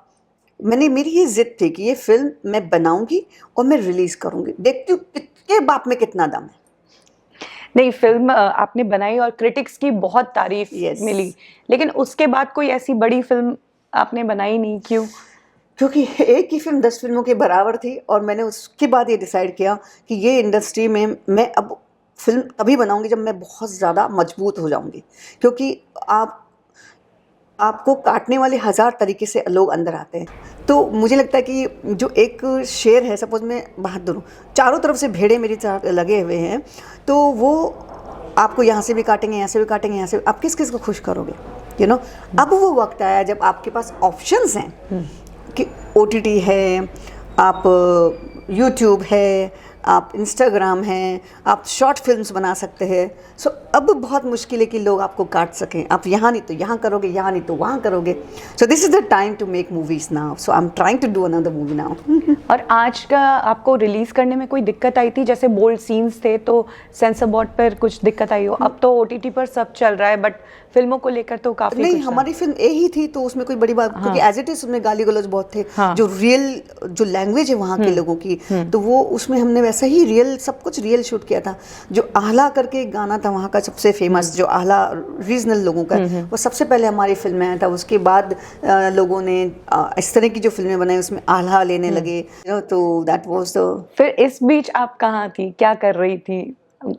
मेरी ये जिद थी कि ये फिल्म मैं बनाऊंगी और मैं रिलीज करूंगी, देखती हूँ किसके बाप में कितना दम है। नहीं, फिल्म आपने बनाई और क्रिटिक्स की बहुत तारीफ मिली, लेकिन उसके बाद कोई ऐसी बड़ी फिल्म आपने बनाई नहीं, क्यों? क्योंकि एक ही फिल्म 10 फिल्मों के बराबर थी, और मैंने उसके बाद ये डिसाइड किया कि ये इंडस्ट्री में मैं अब फिल्म तभी बनाऊंगी जब मैं बहुत ज़्यादा मजबूत हो जाऊंगी, क्योंकि आपको काटने वाले 1000 तरीके से लोग अंदर आते हैं। तो मुझे लगता है कि जो एक शेर है, सपोज मैं बहादुर हूँ, चारों तरफ से भेड़े मेरी तरफ लगे हुए हैं, तो वो आपको यहाँ से भी काटेंगे, यहाँ से भी काटेंगे, यहाँ से आप किस किस को खुश करोगे, अब वो वक्त आया जब आपके पास ऑप्शंस हैं कि OTT है, आप YouTube है, आप इंस्टाग्राम हैं, आप शॉर्ट फिल्म्स बना सकते हैं। सो अब बहुत मुश्किल है कि लोग आपको काट सकें, आप यहाँ नहीं तो यहाँ करोगे, यहाँ नहीं तो वहाँ करोगे। So this is the time to make movies now, so I am trying to do another movie now. और आज का आपको रिलीज करने में कोई दिक्कत आई थी? जैसे बोल्ड सीन्स थे तो सेंसर बोर्ड पर कुछ दिक्कत आई हो, अब तो OTT पर सब चल रहा है, बट फिल्मों को लेकर तो काफी नहीं, हमारी फिल्म ए ही थी, तो उसमें कोई बड़ी बात, क्योंकि एज इट इज उसमें गाली गलौज बहुत थे, जो रियल जो लैंग्वेज है वहाँ के लोगों की, तो वो उसमें हमने वैसा ही रियल, सब कुछ रियल शूट किया था। जो आहला करके एक गाना था वहाँ का सबसे फेमस, जो आहला रीजनल लोगों का, वो सबसे पहले हमारी फिल्म में आया था। उसके बाद लोगों ने इस तरह की जो फिल्में बनाई उसमें आल्हा लेने लगे, तो दैट वाज द। फिर इस बीच आप कहाँ थी, क्या कर रही थी?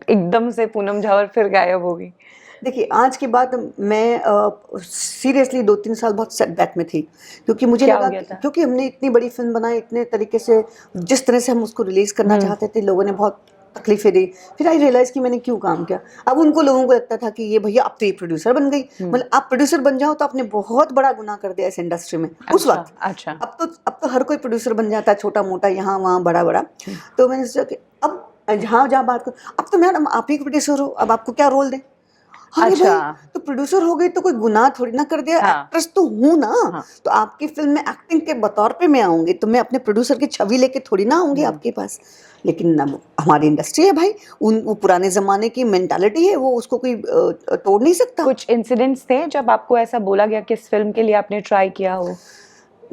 एकदम से पूनम झावर फिर गायब हो गई। देखिए, आज के बाद मैं सीरियसली 2-3 साल बहुत सेटबैक में थी, क्योंकि मुझे लगा क्योंकि हमने इतनी बड़ी फिल्म बनाई, इतने तरीके से, जिस तरह से हम उसको रिलीज करना चाहते थे, लोगों ने बहुत तकलीफें दी। फिर आई रियलाइज कि मैंने क्यों काम किया। अब उनको लोगों को लगता था कि ये भैया अब तो ये प्रोड्यूसर बन गई, मतलब आप प्रोड्यूसर बन जाओ तो आपने बहुत बड़ा गुनाह कर दिया इस इंडस्ट्री में। उस वक्त अच्छा। अब तो हर कोई प्रोड्यूसर बन जाता है, छोटा मोटा, यहाँ वहाँ, बड़ा बड़ा। तो मैंने सोचा कि अब जहाँ बात करो, अब तो मैडम आप ही प्रोड्यूसर हो, अब आपको क्या रोल दें। अच्छा, तो प्रोड्यूसर हो गई तो कोई गुनाह थोड़ी ना कर दिया, एक्ट्रेस तो हूँ ना, तो आपकी फिल्म में एक्टिंग के बतौर पे मैं आऊंगी, तो मैं अपने प्रोड्यूसर की छवि लेके थोड़ी ना आऊंगी आपके पास। लेकिन अब हमारी इंडस्ट्री है भाई, वो पुराने जमाने की मेंटालिटी है, वो उसको कोई तोड़ नहीं सकता। कुछ इंसिडेंट्स थे जब आपको ऐसा बोला गया कि इस फिल्म के लिए आपने ट्राई किया हो?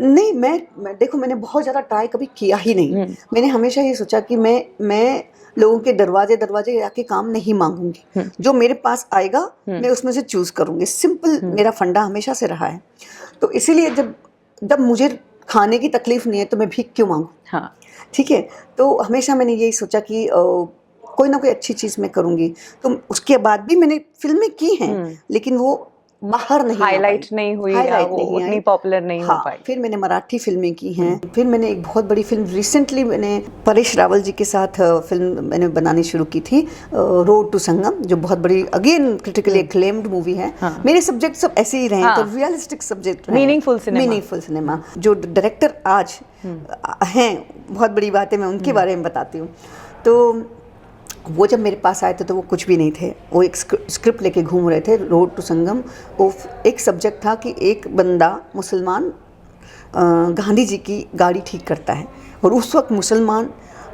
नहीं, मैं देखो, मैंने बहुत ज़्यादा ट्राई कभी किया ही नहीं। मैंने हमेशा ये सोचा कि मैं लोगों के दरवाजे आके काम नहीं मांगूंगी, जो मेरे पास आएगा मैं उसमें से चूज करूंगी। सिंपल मेरा फंडा हमेशा से रहा है। तो इसीलिए जब मुझे खाने की तकलीफ नहीं है तो मैं भीख क्यों मांगूं। हाँ, ठीक है। तो हमेशा मैंने यही सोचा कि कोई ना कोई अच्छी चीज़ मैं करूंगी। तो उसके बाद भी मैंने फिल्में की हैं, लेकिन वो बाहर नहीं हाईलाइट नहीं हुई, वो उतनी पॉपुलर नहीं हो पाई। फिर मैंने मराठी फिल्में की हैं। फिर मैंने एक बहुत बड़ी फिल्म रिसेंटली मैंने परेश रावल जी के साथ फिल्म मैंने बनानी शुरू की थी, रोड टू संगम, जो बहुत बड़ी अगेन क्रिटिकली एक्लेम्ड मूवी है। मेरे सब्जेक्ट सब ऐसे ही रहे, तो रियलिस्टिक सब्जेक्ट, मीनिंगफुल सिनेमा। जो डायरेक्टर आज हैं, बहुत बड़ी बात है, मैं उनके बारे में बताती हूँ। तो वो जब मेरे पास आए थे तो वो कुछ भी नहीं थे, वो एक स्क्रिप्ट लेके घूम रहे थे। रोड टू संगम, वो एक सब्जेक्ट था कि एक बंदा मुसलमान गांधी जी की गाड़ी ठीक करता है, और उस वक्त मुसलमान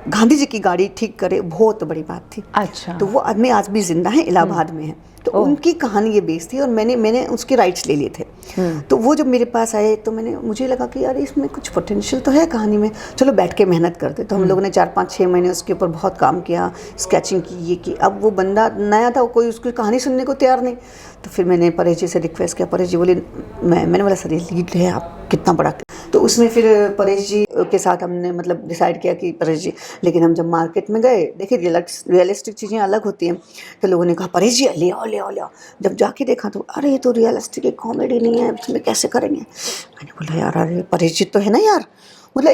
गांधी जी की गाड़ी ठीक करे, बहुत बड़ी बात थी। अच्छा। तो वो आदमी आज भी जिंदा है, इलाहाबाद में है। तो उनकी कहानी ये बेस थी, और मैंने उसके राइट्स ले लिए थे। तो वो जब मेरे पास आए तो मुझे लगा कि यार इसमें कुछ पोटेंशियल तो है कहानी में, चलो बैठ के मेहनत करते। तो हम लोगों ने 4-5-6 महीने उसके ऊपर बहुत काम किया, स्केचिंग की, ये की। अब वो बंदा नया था, कोई उसकी कहानी सुनने को तैयार नहीं। तो फिर मैंने परेश जी से रिक्वेस्ट किया। परेश जी बोले, मैंने बोला सर ये लीड है, आप कितना बड़ा। तो उसमें फिर परेश जी के साथ हमने मतलब डिसाइड किया कि परेश जी, लेकिन हम जब मार्केट में गए, देखिए रियलिस्टिक चीज़ें अलग होती हैं, तो लोगों ने कहा परेश जी ले आओ। जब जाके देखा तो अरे ये तो रियलिस्टिक है, कॉमेडी नहीं है, इसमें कैसे करेंगे। मैंने बोला यार अरे परेश जी तो है ना यार, मतलब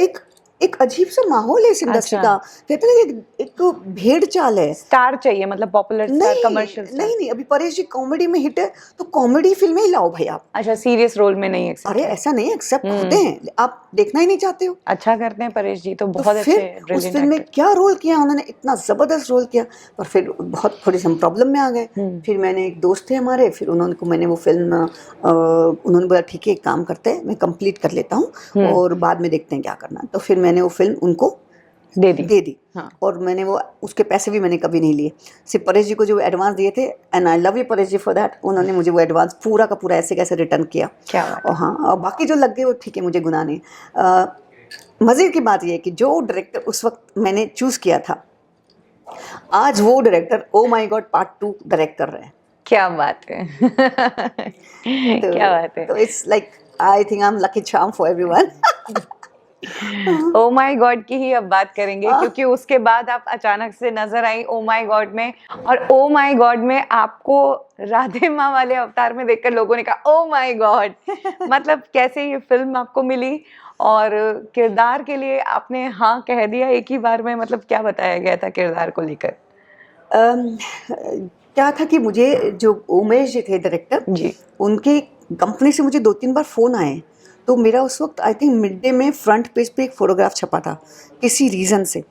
एक अजीब सा माहौल है इस इंडस्ट्री अच्छा। का। कहते हैं ना एक भेड़ चाल है। स्टार चाहिए, मतलब पॉपुलर स्टार, नहीं कमर्शियल स्टार। नहीं नहीं, अभी परेश जी कॉमेडी में हिट है तो कॉमेडी फिल्में ही लाओ भाई आप। अच्छा, सीरियस रोल में नहीं एक्सेप्ट अरे है। ऐसा नहीं, एक्सेप्ट होते हैं, आप देखना ही नहीं चाहते हो। अच्छा करते हैं परेश जी, तो तो बहुत अच्छे फिर उस ब्रिलियंट फिल्म में एक्टर। क्या रोल किया उन्होंने, इतना जबरदस्त रोल किया। पर फिर बहुत थोड़ी सी हम प्रॉब्लम में आ गए। फिर मैंने, एक दोस्त थे हमारे, फिर उन्होंने को मैंने वो फिल्म उन्होंने बोला ठीक है एक काम करते हैं, मैं कंप्लीट कर लेता हूँ और बाद में देखते हैं क्या करना। तो फिर मैंने वो फिल्म उनको दे दी। हाँ। और मैंने वो, उसके पैसे भी मैंने कभी नहीं लिए, सिर्फ परेश जी को जो एडवांस दिए थे, and I love you Paresh ji for that. उन्होंने मुझे वो एडवांस पूरा का पूरा ऐसे कैसे रिटर्न किया। क्या बात। और हाँ, और बाकी जो लग गए वो ठीक है, मुझे गुनाह नहीं। मज़े की बात ये है कि जो डायरेक्टर उस वक्त मैंने चूज़ किया था, आज वो director oh my God part 2 direct कर रहे हैं। क्या बात है। क्या बात है। तो it's like, I think I am lucky charm for everyone. Oh my God की ही अब बात करेंगे, क्योंकि उसके बाद आप अचानक से नजर आई ओ माय गॉड में, और ओ माय गॉड में आपको राधे माँ वाले अवतार में देखकर लोगों ने कहा ओ माय गॉड। मतलब कैसे ये फिल्म आपको मिली, और किरदार के लिए आपने हाँ कह दिया एक ही बार में, मतलब क्या बताया गया था किरदार को लेकर? क्या था कि मुझे जो उमेश जी थे डायरेक्टर जी। उनके कंपनी से मुझे 2-3 बार फ़ोन आए। तो मेरा उस वक्त आई थिंक मिड डे में फ्रंट पेज पे एक फ़ोटोग्राफ छपा था किसी रीज़न से,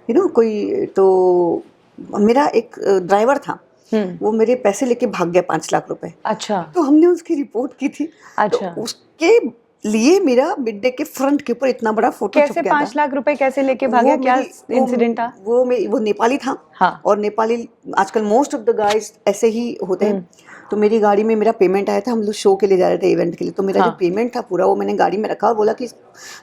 कोई, तो मेरा एक ड्राइवर था, वो मेरे पैसे लेके भाग गया 5 लाख रुपए। अच्छा। तो हमने उसकी रिपोर्ट की थी। अच्छा। तो उसके लिए मेरा मिड डे के फ्रंट के ऊपर इतना बड़ा फोटो कैसे छप गया 5 था। लाख रुपए कैसे लेके भागे, क्या इंसिडेंट था? वो नेपाली था। हाँ। और नेपाली आजकल मोस्ट ऑफ द गाइस ऐसे ही होते हैं। तो मेरी गाड़ी में मेरा पेमेंट आया था, हम लोग शो के लिए जा रहे थे, इवेंट के लिए। तो मेरा जो पेमेंट था पूरा वो मैंने गाड़ी में रखा और बोला कि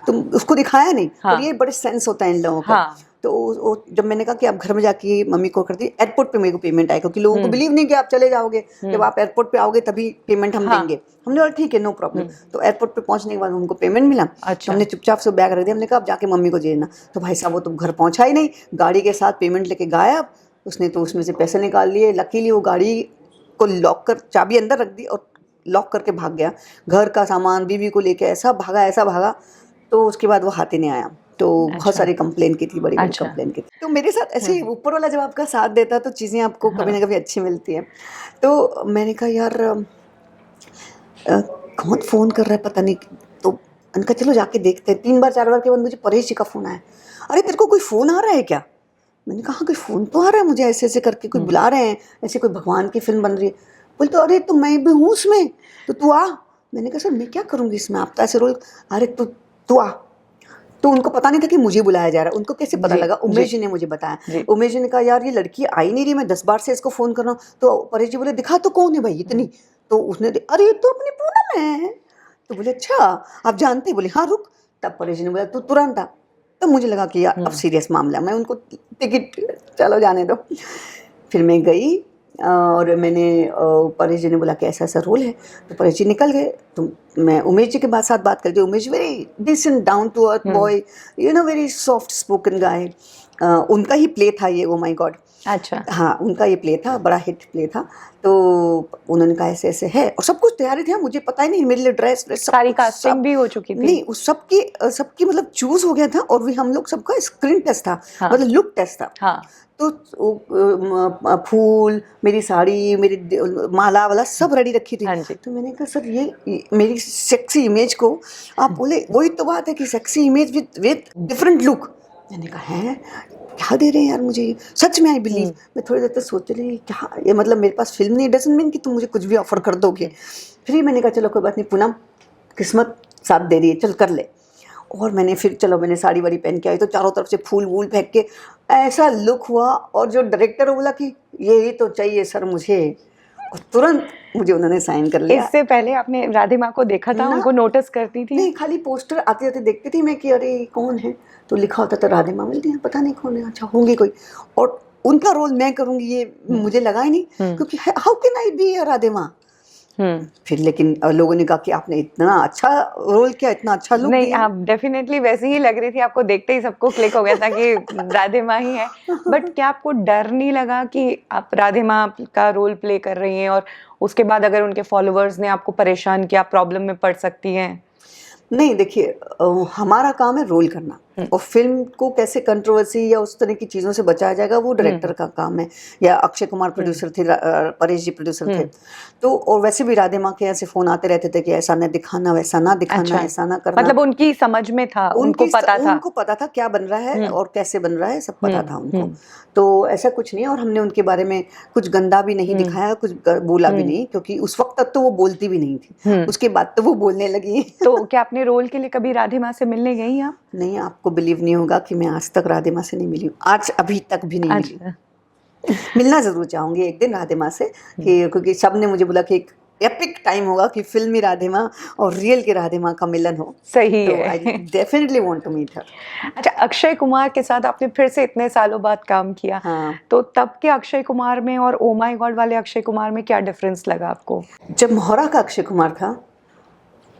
तुम उसको दिखाया नहीं। हाँ। और ये बड़े सेंस होता है इन लोगों का। हाँ। तो जब मैंने कहा कि आप घर में जाके मम्मी को कर दी, एयरपोर्ट पे मेरे को पेमेंट आया, क्योंकि लोगों को बिलीव नहीं कि आप चले जाओगे, जब आप एयरपोर्ट पे आओगे तभी पेमेंट हम देंगे। हमने बोला ठीक है, नो प्रॉब्लम। तो एयरपोर्ट पे पहुंचने के बाद उनको पेमेंट मिला। अच्छा। तो हमने चुपचाप से बैग रख दिया, हमने कहा आप जाके मम्मी को दे देना। तो भाई साहब वो तो घर पहुंचा ही नहीं, गाड़ी के साथ पेमेंट लेके गायब। उसने तो उसमें से पैसे निकाल लिए। लकीली वो गाड़ी को लॉक कर, चाबी अंदर रख दी और लॉक करके भाग गया। घर का सामान बीवी को लेके ऐसा भागा। तो उसके बाद वो हाथ ही नहीं आया। तो बहुत सारी कंप्लेन की थी, बड़ी कंप्लेन की थी। तो मेरे साथ ऐसे ऊपर वाला जब आपका साथ देता तो चीज़ें आपको कभी ना कभी अच्छी मिलती हैं। तो मैंने कहा यार कौन फ़ोन कर रहा है पता नहीं। तो मैंने कहा चलो जाके देखते हैं। 3 बार 4 बार के बाद मुझे परेश जी का फ़ोन आया। अरे तेरे को कोई फ़ोन आ रहा है क्या? मैंने कहा कोई फ़ोन तो आ रहा है मुझे, ऐसे ऐसे करके कोई बुला रहे हैं, ऐसे कोई भगवान की फिल्म बन रही है। बोले तो अरे तो मैं भी हूँ उसमें, तो तू आ। मैंने कहा सर मैं क्या करूँगी इसमें, आप तो ऐसे रोल। अरे तू आ। तो उनको पता नहीं था कि मुझे बुलाया जा रहा है। उनको कैसे पता लगा? उमेश जी ने मुझे बताया। उमेश जी ने कहा यार ये लड़की आई नहीं रही, मैं 10 बार से इसको फ़ोन कर रहा हूँ। तो परेश जी बोले दिखा तो कौन है भाई इतनी। तो उसने अरे तो अपनी पूनम है। तो बोले अच्छा आप जानते? बोले हाँ रुक। तब परेश जी ने बोला तू तुरंत आ। तब मुझे लगा कि यार अब सीरियस मामला। मैं उनको टिकट चलो जाने दो। फिर मैं गई और मैंने परेश जी ने बोला कि ऐसा ऐसा रोल है। तो परेश जी निकल गए। तो मैं उमेश जी के साथ बात करती हूँ। Umesh very decent down to earth boy, very soft spoken guy. उनका ही प्ले था ये ओ माय गॉड। अच्छा। हाँ उनका ये प्ले था, बड़ा हिट प्ले था। तो उन्होंने कहा ऐसे ऐसे है, और सब कुछ तैयारी थी। मुझे पता ही नहीं, मेरे लिए ड्रेस सारी कास्टिंग भी हो चुकी थी। नहीं उस सबकी मतलब चूज हो गया था। और भी हम लोग सबका स्क्रीन टेस्ट था। हाँ। मतलब लुक टेस्ट था। हाँ। तो फूल, मेरी साड़ी, मेरी माला वाला सब रेडी रखी थी। हाँ जी। तो मैंने कहा सर ये मेरी सेक्सी इमेज को आप बोले, वही तो बात है कि sexy image with different look. मैंने कहा है क्या दे रहे हैं यार मुझे, सच में आई बिलीव। मैं थोड़ी देर तक सोच रही क्या ये, मतलब मेरे पास फिल्म नहीं, डजंट मीन कि तुम मुझे कुछ भी ऑफर कर दोगे। फिर मैंने कहा चलो कोई बात नहीं, पूनम किस्मत साथ दे रही है, चल कर ले। और मैंने फिर चलो मैंने साड़ी वाड़ी पहन के आई, तो चारों तरफ से फूल वूल फेंक के ऐसा लुक हुआ। और जो डायरेक्टर बोला कि यही तो चाहिए सर मुझे, और तुरंत मुझे उन्होंने साइन कर लिया। इससे पहले आपने राधे माँ को देखा था? उनको नोटिस करती थी? नहीं, खाली पोस्टर आते आते देखती थी मैं कि अरे कौन है, तो लिखा होता था राधे माँ। मिलती है पता नहीं कौन है, अच्छा होंगी कोई। और उनका रोल मैं करूँगी ये मुझे लगा ही नहीं, क्योंकि how can I be Radhe Maa. फिर लेकिन लोगों ने कहा कि आपने इतना अच्छा रोल किया, इतना अच्छा लुक नहीं, दिया। आप डेफिनेटली वैसी ही लग रही थी। आपको देखते ही सबको क्लिक हो गया था कि राधे माँ ही है। बट क्या आपको डर नहीं लगा कि आप राधे माँ का रोल प्ले कर रही हैं और उसके बाद अगर उनके फॉलोअर्स ने आपको परेशान किया, प्रॉब्लम में पड़ सकती हैं? नहीं देखिए, हमारा काम है रोल करना। और फिल्म को कैसे कंट्रोवर्सी या उस तरह की चीज़ों से बचाया जाएगा वो डायरेक्टर का काम है, या अक्षय कुमार प्रोड्यूसर थे, परेश जी प्रोड्यूसर थे। तो और वैसे भी राधे माँ के ऐसे फोन आते रहते थे कि ऐसा न दिखाना, वैसा ना दिखाना, ऐसा ना करना। मतलब उनकी समझ में था, उनको पता था क्या बन रहा है और कैसे बन रहा है, सब पता था उनको। तो ऐसा कुछ नहीं, और हमने उनके बारे में कुछ गंदा भी नहीं दिखाया, कुछ बोला भी नहीं, क्योंकि उस वक्त तक तो वो बोलती भी नहीं थी, उसके बाद तो वो बोलने लगी। तो क्या अपने रोल के लिए कभी राधे माँ से मिलने गई आप? नहीं, आपको बिलीव नहीं होगा कि मैं आज तक राधे माँ से नहीं मिली हूँ, आज अभी तक भी नहीं मिली। मिलना जरूर चाहूंगी एक दिन राधे माँ से, क्योंकि सब ने मुझे बोला कि एक एपिक टाइम होगा कि फिल्मी राधे माँ और रियल के राधे माँ का मिलन हो। सही तो है। I definitely want to meet her. अच्छा, अक्षय कुमार के साथ आपने फिर से इतने सालों बाद काम किया, हाँ। तो तब के अक्षय कुमार में और ओ माय गॉड वाले अक्षय कुमार में क्या डिफरेंस लगा आपको? जब मोहरा का अक्षय कुमार था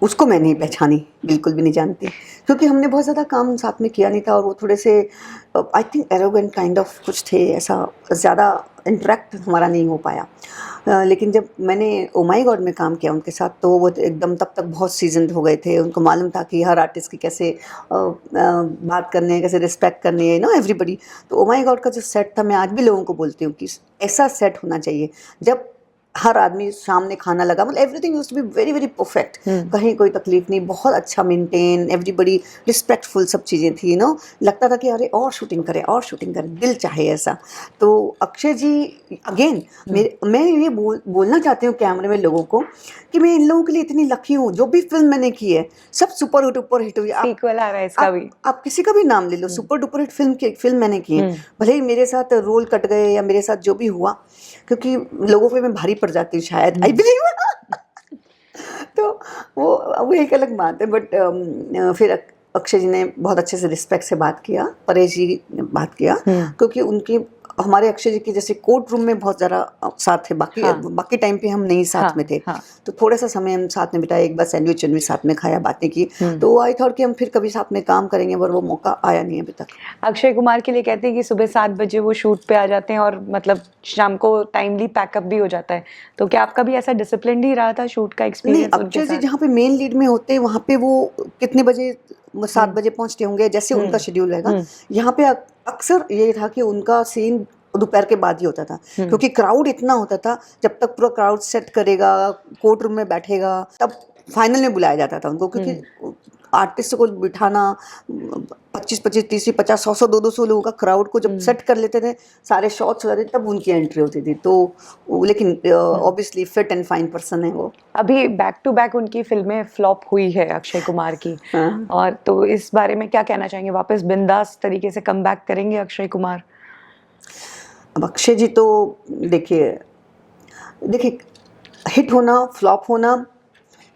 उसको मैं नहीं पहचानी, बिल्कुल भी नहीं जानती, क्योंकि हमने बहुत ज़्यादा काम साथ में किया नहीं था, और वो थोड़े से I think arrogant kind of कुछ थे, ऐसा ज़्यादा इंटरेक्ट हमारा नहीं हो पाया। लेकिन जब मैंने ओ माय गॉड में काम किया उनके साथ, तो वो एकदम तब तक बहुत सीजन हो गए थे, उनको मालूम था कि हर आर्टिस्ट की कैसे बात करने है, कैसे रिस्पेक्ट करनी है, एवरीबडी। तो ओ माय गॉड का जो सेट था, मैं आज भी लोगों को बोलती हूँ कि ऐसा सेट होना चाहिए जब हर आदमी सामने खाना लगा, मतलब everything used to be very very perfect, कहीं कोई तकलीफ नहीं, बहुत अच्छा मेंटेन, एवरीबडी रिस्पेक्टफुल, सब चीज़ें थी। लगता था कि अरे और शूटिंग करें, दिल चाहे ऐसा। तो अक्षय जी अगेन, मैं ये बोलना चाहती हूँ कैमरे में लोगों को कि मैं इन लोगों के लिए इतनी लकी हूँ, जो भी फिल्म मैंने की है सब सुपर हिट हुई। सीक्वल आ रहा है इसका भी, आप किसी का भी नाम ले लो, सुपर डुपर हिट फिल्म मैंने की है, भले ही मेरे साथ रोल कट गए या मेरे साथ जो भी हुआ, क्योंकि लोगों पे मैं भारी पड़ जाती हूँ शायद, आई बिलीव। तो वो एक अलग बात है। बट फिर अक्षय जी ने बहुत अच्छे से रिस्पेक्ट से बात किया, परेश जी ने बात किया, क्योंकि उनकी हमारे अक्षय जी के जैसे कोर्ट रूम में बहुत ज़्यादा साथ थे, बाकी टाइम पे हम नहीं साथ में थे। तो थोड़ा सा समय हम साथ में बिताया, एक बार सैंडविच साथ में खाया, बातें की, तो आई थॉट कि हम फिर कभी साथ में काम करेंगे, पर वो मौका आया नहीं अभी तक। अक्षय कुमार के लिए कहते हैं कि सुबह 7 बजे वो शूट पे आ जाते हैं और मतलब शाम को टाइमली पैकअप भी हो जाता है, तो क्या आपका भी ऐसा डिसिप्लिन ही रहा था शूट का एक्सपीरियंस? नहीं, अक्षय जी जहाँ पे मेन लीड में होते हैं वहाँ पे वो कितने बजे, 7 बजे पहुँचते होंगे, जैसे उनका शेड्यूल रहेगा। यहाँ पे अक्सर ये था कि उनका सीन दोपहर के बाद ही होता था, क्योंकि क्राउड इतना होता था, जब तक पूरा क्राउड सेट करेगा, कोर्ट रूम में बैठेगा, तब फाइनल में बुलाया जाता था उनको, क्योंकि आर्टिस्ट को बिठाना 25, 30, 50, 100, 200 लोगों का क्राउड को जब सेट कर लेते थे, सारे शॉट्स हो जाते, तब उनकी एंट्री होती थी। तो लेकिन obviously fit and fine person है वो। अभी बैक टू बैक उनकी फिल्में फ्लॉप हुई है अक्षय कुमार की, और तो इस बारे में क्या कहना चाहेंगे? वापस बिंदास तरीके से कम बैक करेंगे अक्षय कुमार? अब अक्षय जी तो देखिए हिट होना, फ्लॉप होना,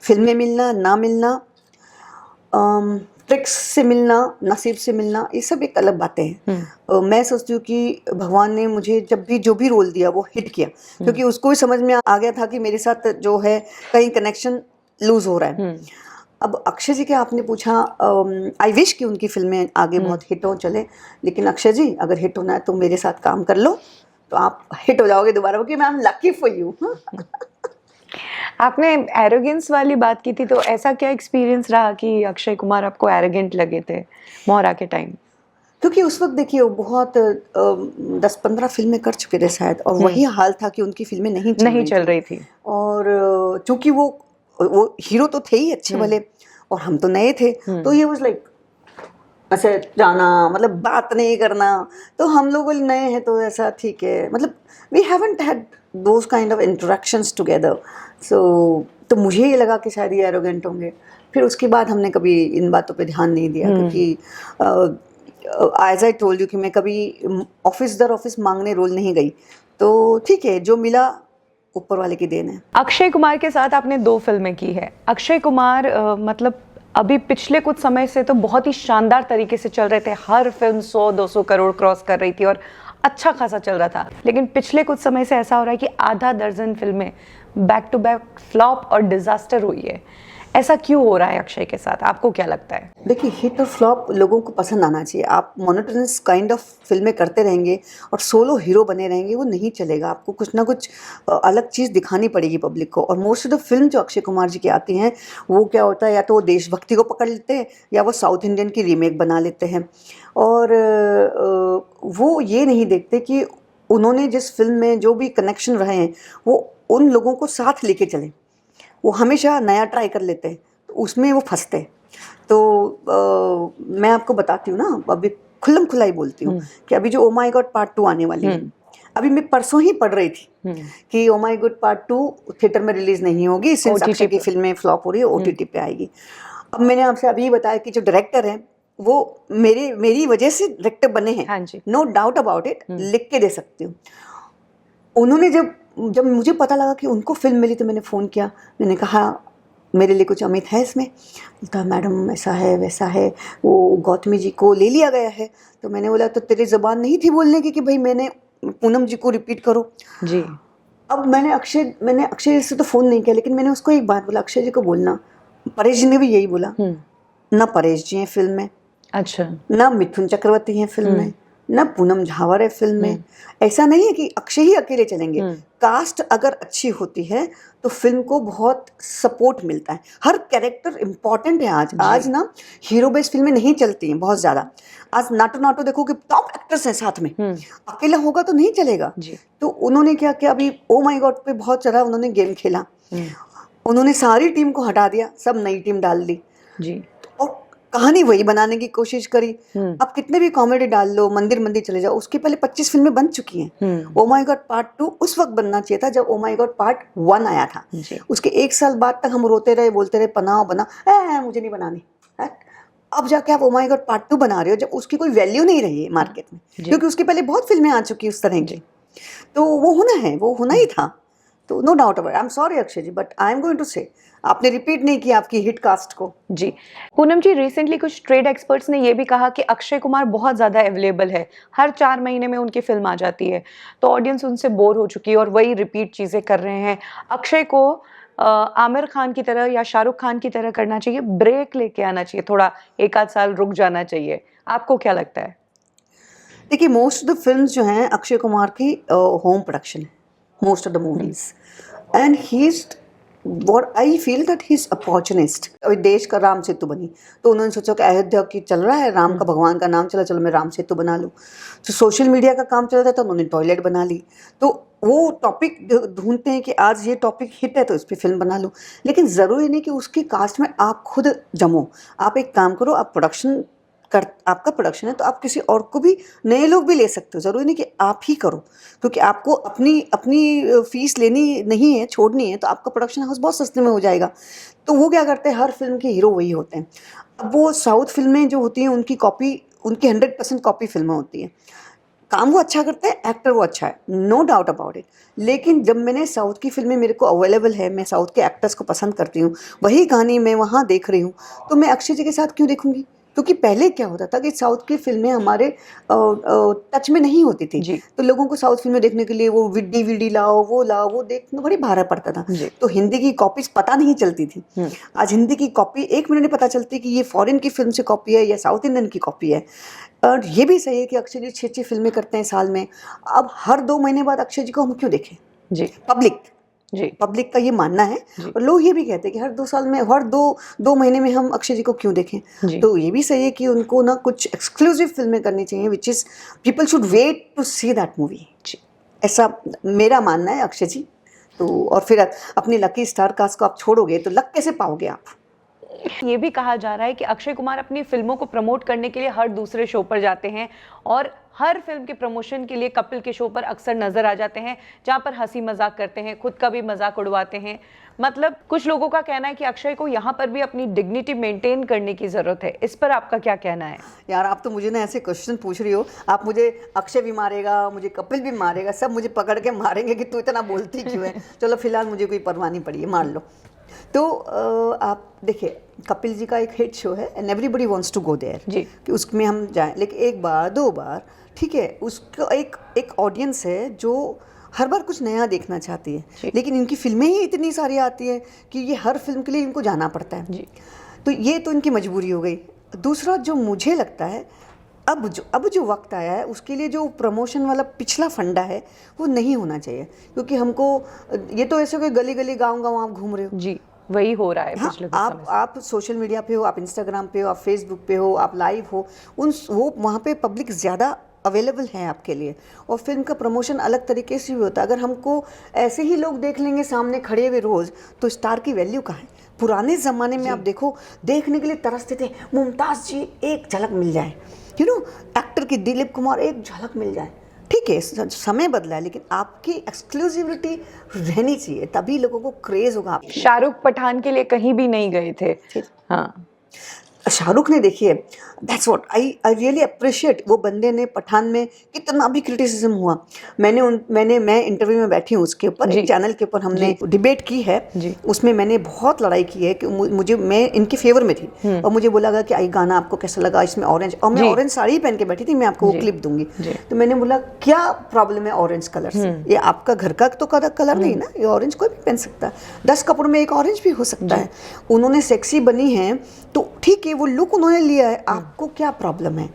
फिल्में मिलना ना मिलना, ट्रिक्स से मिलना, नसीब से मिलना, ये सब एक अलग बातें हैं। मैं सोचती हूँ कि भगवान ने मुझे जब भी जो भी रोल दिया वो हिट किया, क्योंकि उसको भी समझ में आ गया था कि मेरे साथ जो है कहीं कनेक्शन लूज हो रहा है। अब अक्षय जी के आपने पूछा, आई विश कि उनकी फिल्में आगे बहुत हिट हो चले, लेकिन अक्षय जी अगर हिट होना है तो मेरे साथ काम कर लो, तो आप हिट हो जाओगे दोबारा, क्योंकि I am lucky for you. आपने एरोगेंस वाली बात की थी, तो ऐसा क्या एक्सपीरियंस रहा कि अक्षय कुमार आपको एरोगेंट लगे थे मोहरा के टाइम? क्योंकि उस वक्त देखिए वो बहुत 10-15 फिल्में कर चुके थे शायद, और वही हाल था कि उनकी फिल्में नहीं चल रही थी। और चूंकि वो हीरो तो थे ही अच्छे भले, और हम तो नए थे, तो ये वाज लाइक ऐसे जाना, मतलब बात नहीं करना, तो हम लोग नए हैं तो ऐसा ठीक है, मतलब we haven't had those kind of interactions together. तो मुझे ये लगा कि शायद ये एरोगेंट होंगे। फिर उसके बाद हमने कभी इन बातों पे ध्यान नहीं दिया, क्योंकि एज आई टोल्ड यू कि मैं कभी ऑफिस दर ऑफिस मांगने रोल नहीं गई, तो ठीक है, जो मिला ऊपर वाले की देन है। अक्षय कुमार के साथ आपने 2 फिल्में की है। अक्षय कुमार मतलब अभी पिछले कुछ समय से तो बहुत ही शानदार तरीके से चल रहे थे, हर फिल्म 100-200 करोड़ क्रॉस कर रही थी और अच्छा खासा चल रहा था। लेकिन पिछले कुछ समय से ऐसा हो रहा है कि आधा दर्जन फिल्में बैक टू बैक फ्लॉप और डिजास्टर हुई है। ऐसा क्यों हो रहा है अक्षय के साथ, आपको क्या लगता है? देखिए, हिट और फ्लॉप लोगों को पसंद आना चाहिए। आप मोनोटोनस काइंड ऑफ फिल्में करते रहेंगे और सोलो हीरो बने रहेंगे, वो नहीं चलेगा। आपको कुछ ना कुछ अलग चीज़ दिखानी पड़ेगी पब्लिक को। और मोस्ट ऑफ द फिल्म जो अक्षय कुमार जी की आती हैं, वो क्या होता है, या तो वो देशभक्ति को पकड़ लेते हैं या वो साउथ इंडियन की रीमेक बना लेते हैं। और वो ये नहीं देखते कि उन्होंने जिस फिल्म में जो भी कनेक्शन रहे हैं, वो उन लोगों को साथ लेके चलें। वो हमेशा नया ट्राई कर लेते हैं, तो उसमें वो फंसते हैं। तो मैं आपको बताती हूँ ना, अभी खुल्लम खुला ही बोलती हूँ कि अभी जो ओ माई गॉड पार्ट 2 आने वाली है, अभी मैं परसों ही पढ़ रही थी कि ओ माई गॉड पार्ट 2 थिएटर में रिलीज नहीं होगी, सिंस अक्षय की फिल्में फ्लॉप हो रही है, OTT पे आएगी। अब मैंने आपसे अभी बताया कि जो डायरेक्टर हैं वो मेरी वजह से डायरेक्टर बने हैं, हाँ जी, नो डाउट अबाउट इट, लिख के दे सकती हूँ। उन्होंने जब मुझे पता लगा कि उनको फिल्म मिली, तो मैंने फ़ोन किया, मैंने कहा मेरे लिए कुछ उम्मीद है इसमें? बोलता मैडम ऐसा है वैसा है, वो गौतमी जी को ले लिया गया है। तो मैंने बोला तो तेरी ज़बान नहीं थी बोलने की कि भाई मैंने पूनम जी को रिपीट करो जी। अब मैंने अक्षय से तो फ़ोन नहीं किया, लेकिन मैंने उसको एक बात बोला, अक्षय जी को बोलना, परेश जी ने भी यही बोला, ना परेश जी हैं फिल्म में, अच्छा, ना मिथुन चक्रवर्ती हैं फिल्म में, ना पूनम झावर है फिल्म में। ऐसा नहीं है कि अक्षय ही अकेले चलेंगे। कास्ट अगर अच्छी होती है तो फिल्म को बहुत सपोर्ट मिलता है। हर कैरेक्टर इम्पॉर्टेंट है। आज ना हीरो बेस्ड फिल्में नहीं चलती हैं बहुत ज़्यादा। आज नाटो नाटो देखो कि टॉप एक्टर्स हैं साथ में, अकेला होगा तो नहीं चलेगा। तो उन्होंने क्या किया, अभी ओ माई गॉड पे बहुत ज़्यादा उन्होंने गेम खेला। उन्होंने सारी टीम को हटा दिया, सब नई टीम डाल दी जी, और कहानी वही बनाने की कोशिश करी। अब कितने भी कॉमेडी डाल लो, मंदिर मंदिर चले जाओ, उसके पहले 25 फिल्में बन चुकी हैं। ओ माई गॉड पार्ट 2 उस वक्त बनना चाहिए था जब ओ माई गॉड पार्ट 1 आया था। उसके 1 साल बाद तक हम रोते रहे, बोलते रहे बनाओ बना, मुझे नहीं बनानी। अब जाके आप ओ माई गॉड पार्ट 2 बना रहे हो जब उसकी कोई वैल्यू नहीं रही है मार्केट में, क्योंकि उसके पहले बहुत फिल्में आ चुकी उस तरह की। तो वो होना ही था। तो no doubt about, I am sorry Akshay ji, but I am going to say आपने रिपीट नहीं किया आपकी हिट कास्ट को। जी पूनम जी, रिसेंटली कुछ ट्रेड एक्सपर्ट्स ने ये भी कहा कि अक्षय कुमार बहुत ज़्यादा अवेलेबल है, हर 4 महीने में उनकी फिल्म आ जाती है, तो ऑडियंस उनसे बोर हो चुकी है और वही रिपीट चीज़ें कर रहे हैं। अक्षय को आमिर खान की तरह या शाहरुख खान की तरह करना चाहिए, ब्रेक लेके आना चाहिए, थोड़ा 1 आध साल रुक जाना चाहिए। आपको क्या लगता है? देखिए, मोस्ट ऑफ द फिल्म्स जो हैं अक्षय कुमार की होम प्रोडक्शन है, most of the movies, and he is what I feel that he is opportunist. अभी देश का राम सेतु बनी तो उन्होंने सोचा कि अयोध्या की चल रहा है, राम का भगवान का नाम चला, चलो मैं राम सेतु बना लूँ। तो सोशल मीडिया का काम चल रहा था तो उन्होंने टॉयलेट बना ली। तो वो टॉपिक ढूंढते हैं कि आज ये टॉपिक हिट है तो इस पर फिल्म बना लो, लेकिन ज़रूरी नहीं कि उसकी कास्ट में आप खुद जमो। आप एक काम करो, आप आपका प्रोडक्शन है तो आप किसी और को भी, नए लोग भी ले सकते हो, ज़रूरी नहीं कि आप ही करो, क्योंकि आपको अपनी फीस लेनी नहीं है, छोड़नी है, तो आपका प्रोडक्शन हाउस बहुत सस्ते में हो जाएगा। तो वो क्या करते हैं, हर फिल्म के हीरो वही होते हैं। अब वो साउथ फिल्में जो होती हैं उनकी 100% कॉपी फिल्में होती हैं। काम वो अच्छा करते हैं, एक्टर वो अच्छा है, नो डाउट अबाउट इट। लेकिन जब मैंने साउथ की फिल्में मेरे को अवेलेबल है, मैं साउथ के एक्टर्स को पसंद करती हूँ, वही कहानी मैं वहाँ देख रही हूँ, तो मैं अक्षय जी के साथ क्यों देखूँगी? क्योंकि पहले क्या होता था कि साउथ की फिल्में हमारे टच में नहीं होती थी, तो लोगों को साउथ फिल्में देखने के लिए वो DVD लाओ, वो देखना बड़ी भारा पड़ता था। तो हिंदी की कॉपीज पता नहीं चलती थी। आज हिंदी की कॉपी 1 मिनट में पता चलती कि ये फॉरेन की फिल्म से कॉपी है या साउथ इंडियन की कॉपी है। और ये भी सही है कि अक्षय जी 6 फिल्में करते हैं साल में। अब हर 2 महीने बाद अक्षय जी को हम क्यों देखें? पब्लिक का ये मानना है, और लोग ये भी कहते हैं कि हर 2 साल में, हर 2 महीने में हम अक्षय जी को क्यों देखें? तो ये भी सही है कि उनको ना कुछ एक्सक्लूसिव फिल्में करनी चाहिए, which is people should wait to see that movie. ऐसा मेरा मानना है अक्षय जी। तो और फिर अपनी लकी स्टार कास्ट को आप छोड़ोगे तो लक कैसे पाओगे आप? ये भी कहा जा रहा है कि अक्षय कुमार अपनी फिल्मों को प्रमोट करने के लिए हर दूसरे शो पर जाते हैं और हर फिल्म के प्रमोशन के लिए कपिल के शो पर अक्सर नजर आ जाते हैं, जहां पर हंसी मजाक करते हैं, खुद का भी मजाक उड़वाते हैं। मतलब कुछ लोगों का कहना है कि अक्षय को यहाँ पर भी अपनी डिग्निटी मेंटेन करने की जरूरत है। इस पर आपका क्या कहना है? यार, आप तो मुझे ना ऐसे क्वेश्चन पूछ रही हो, आप मुझे अक्षय भी मारेगा, मुझे कपिल भी मारेगा, सब मुझे पकड़ के मारेंगे कि तू इतना बोलती क्यों है। चलो फिलहाल मुझे कोई परवाह नहीं पड़ी है, मार लो। तो आप देखिए, कपिल जी का एक हिट शो है and everybody wants to go there कि उसमें हम जाएं, लेकिन 1 बार 2 बार ठीक है, उसका एक ऑडियंस है जो हर बार कुछ नया देखना चाहती है, लेकिन इनकी फिल्में ही इतनी सारी आती है कि ये हर फिल्म के लिए इनको जाना पड़ता है जी। तो ये तो इनकी मजबूरी हो गई। दूसरा जो मुझे लगता है अब जो वक्त आया है उसके लिए जो प्रमोशन वाला पिछला फंडा है वो नहीं होना चाहिए, क्योंकि हमको ये तो ऐसे कोई गली गली गाँव गाँव आप घूम रहे हो जी, वही हो रहा है हाँ, पिछले कुछ समय से। आप सोशल मीडिया पे हो, आप इंस्टाग्राम पे हो, आप फेसबुक पे हो, आप लाइव हो, वो वहाँ पे पब्लिक ज़्यादा अवेलेबल है आपके लिए, और फिल्म का प्रमोशन अलग तरीके से भी होता है। अगर हमको ऐसे ही लोग देख लेंगे सामने खड़े हुए रोज़, तो स्टार की वैल्यू कहाँ है? पुराने ज़माने में आप देखो, देखने के लिए तरसते थे, मुमताज़ जी एक झलक मिल जाए, एक्टर की दिलीप कुमार एक झलक मिल जाए। ठीक है, समय बदला है, लेकिन आपकी एक्सक्लूसिविटी रहनी चाहिए, तभी लोगों को क्रेज होगा। शाहरुख पठान के लिए कहीं भी नहीं गए थे। हाँ, शाहरुख ने देखिए, that's what I really appreciate, वो बंदे ने पठान में कितना भी क्रिटिसिज्म हुआ, मैं इंटरव्यू में बैठी हूँ उसके ऊपर, एक चैनल के ऊपर हमने डिबेट की है, उसमें मैंने बहुत लड़ाई की है कि मैं इनके फेवर में थी, और मुझे बोला गया कि आई गाना आपको कैसा लगा, इसमें ऑरेंज, और मैं ऑरेंज साड़ी पहन के बैठी थी, मैं आपको वो क्लिप दूंगी। तो मैंने बोला क्या प्रॉब्लम है ऑरेंज कलर से, ये आपका घर का तो कलर नहीं ना, ये ऑरेंज कोई भी पहन सकता है, 10 कपड़ों में एक ऑरेंज भी हो सकता है। उन्होंने सेक्सी बनी है तो ठीक है, वो लुक उन्होंने लिया है, आपको क्या प्रॉब्लम है?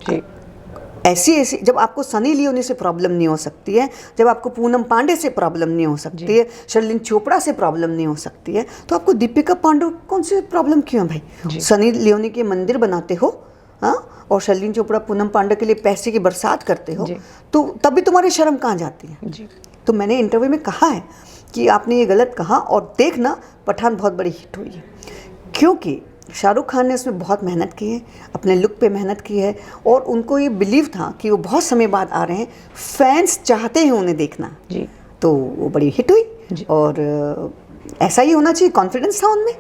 जी, ऐसी जब आपको सनी लियोनी से प्रॉब्लम नहीं हो सकती है, जब आपको पूनम पांडे से प्रॉब्लम नहीं हो सकती है, शर्लिन चोपड़ा से प्रॉब्लम नहीं हो सकती है, तो आपको दीपिका पादुकोण से प्रॉब्लम क्यों है भाई? सनी लियोनी के मंदिर बनाते हो, हाँ, और शर्लिन चोपड़ा पूनम पांडे के लिए पैसे की बरसात करते हो, तो तभी तुम्हारी शर्म कहाँ जाती है? जी। तो मैंने इंटरव्यू में कहा है कि आपने ये गलत कहा, और देखना पठान बहुत बड़ी हिट हुई है, क्योंकि शाहरुख खान ने उसमें बहुत मेहनत की है, अपने लुक पे मेहनत की है, और उनको ये बिलीव था कि वो बहुत समय बाद आ रहे हैं, फैंस चाहते हैं उन्हें देखना जी, तो वो बड़ी हिट हुई, और ऐसा ही होना चाहिए, कॉन्फिडेंस था उनमें।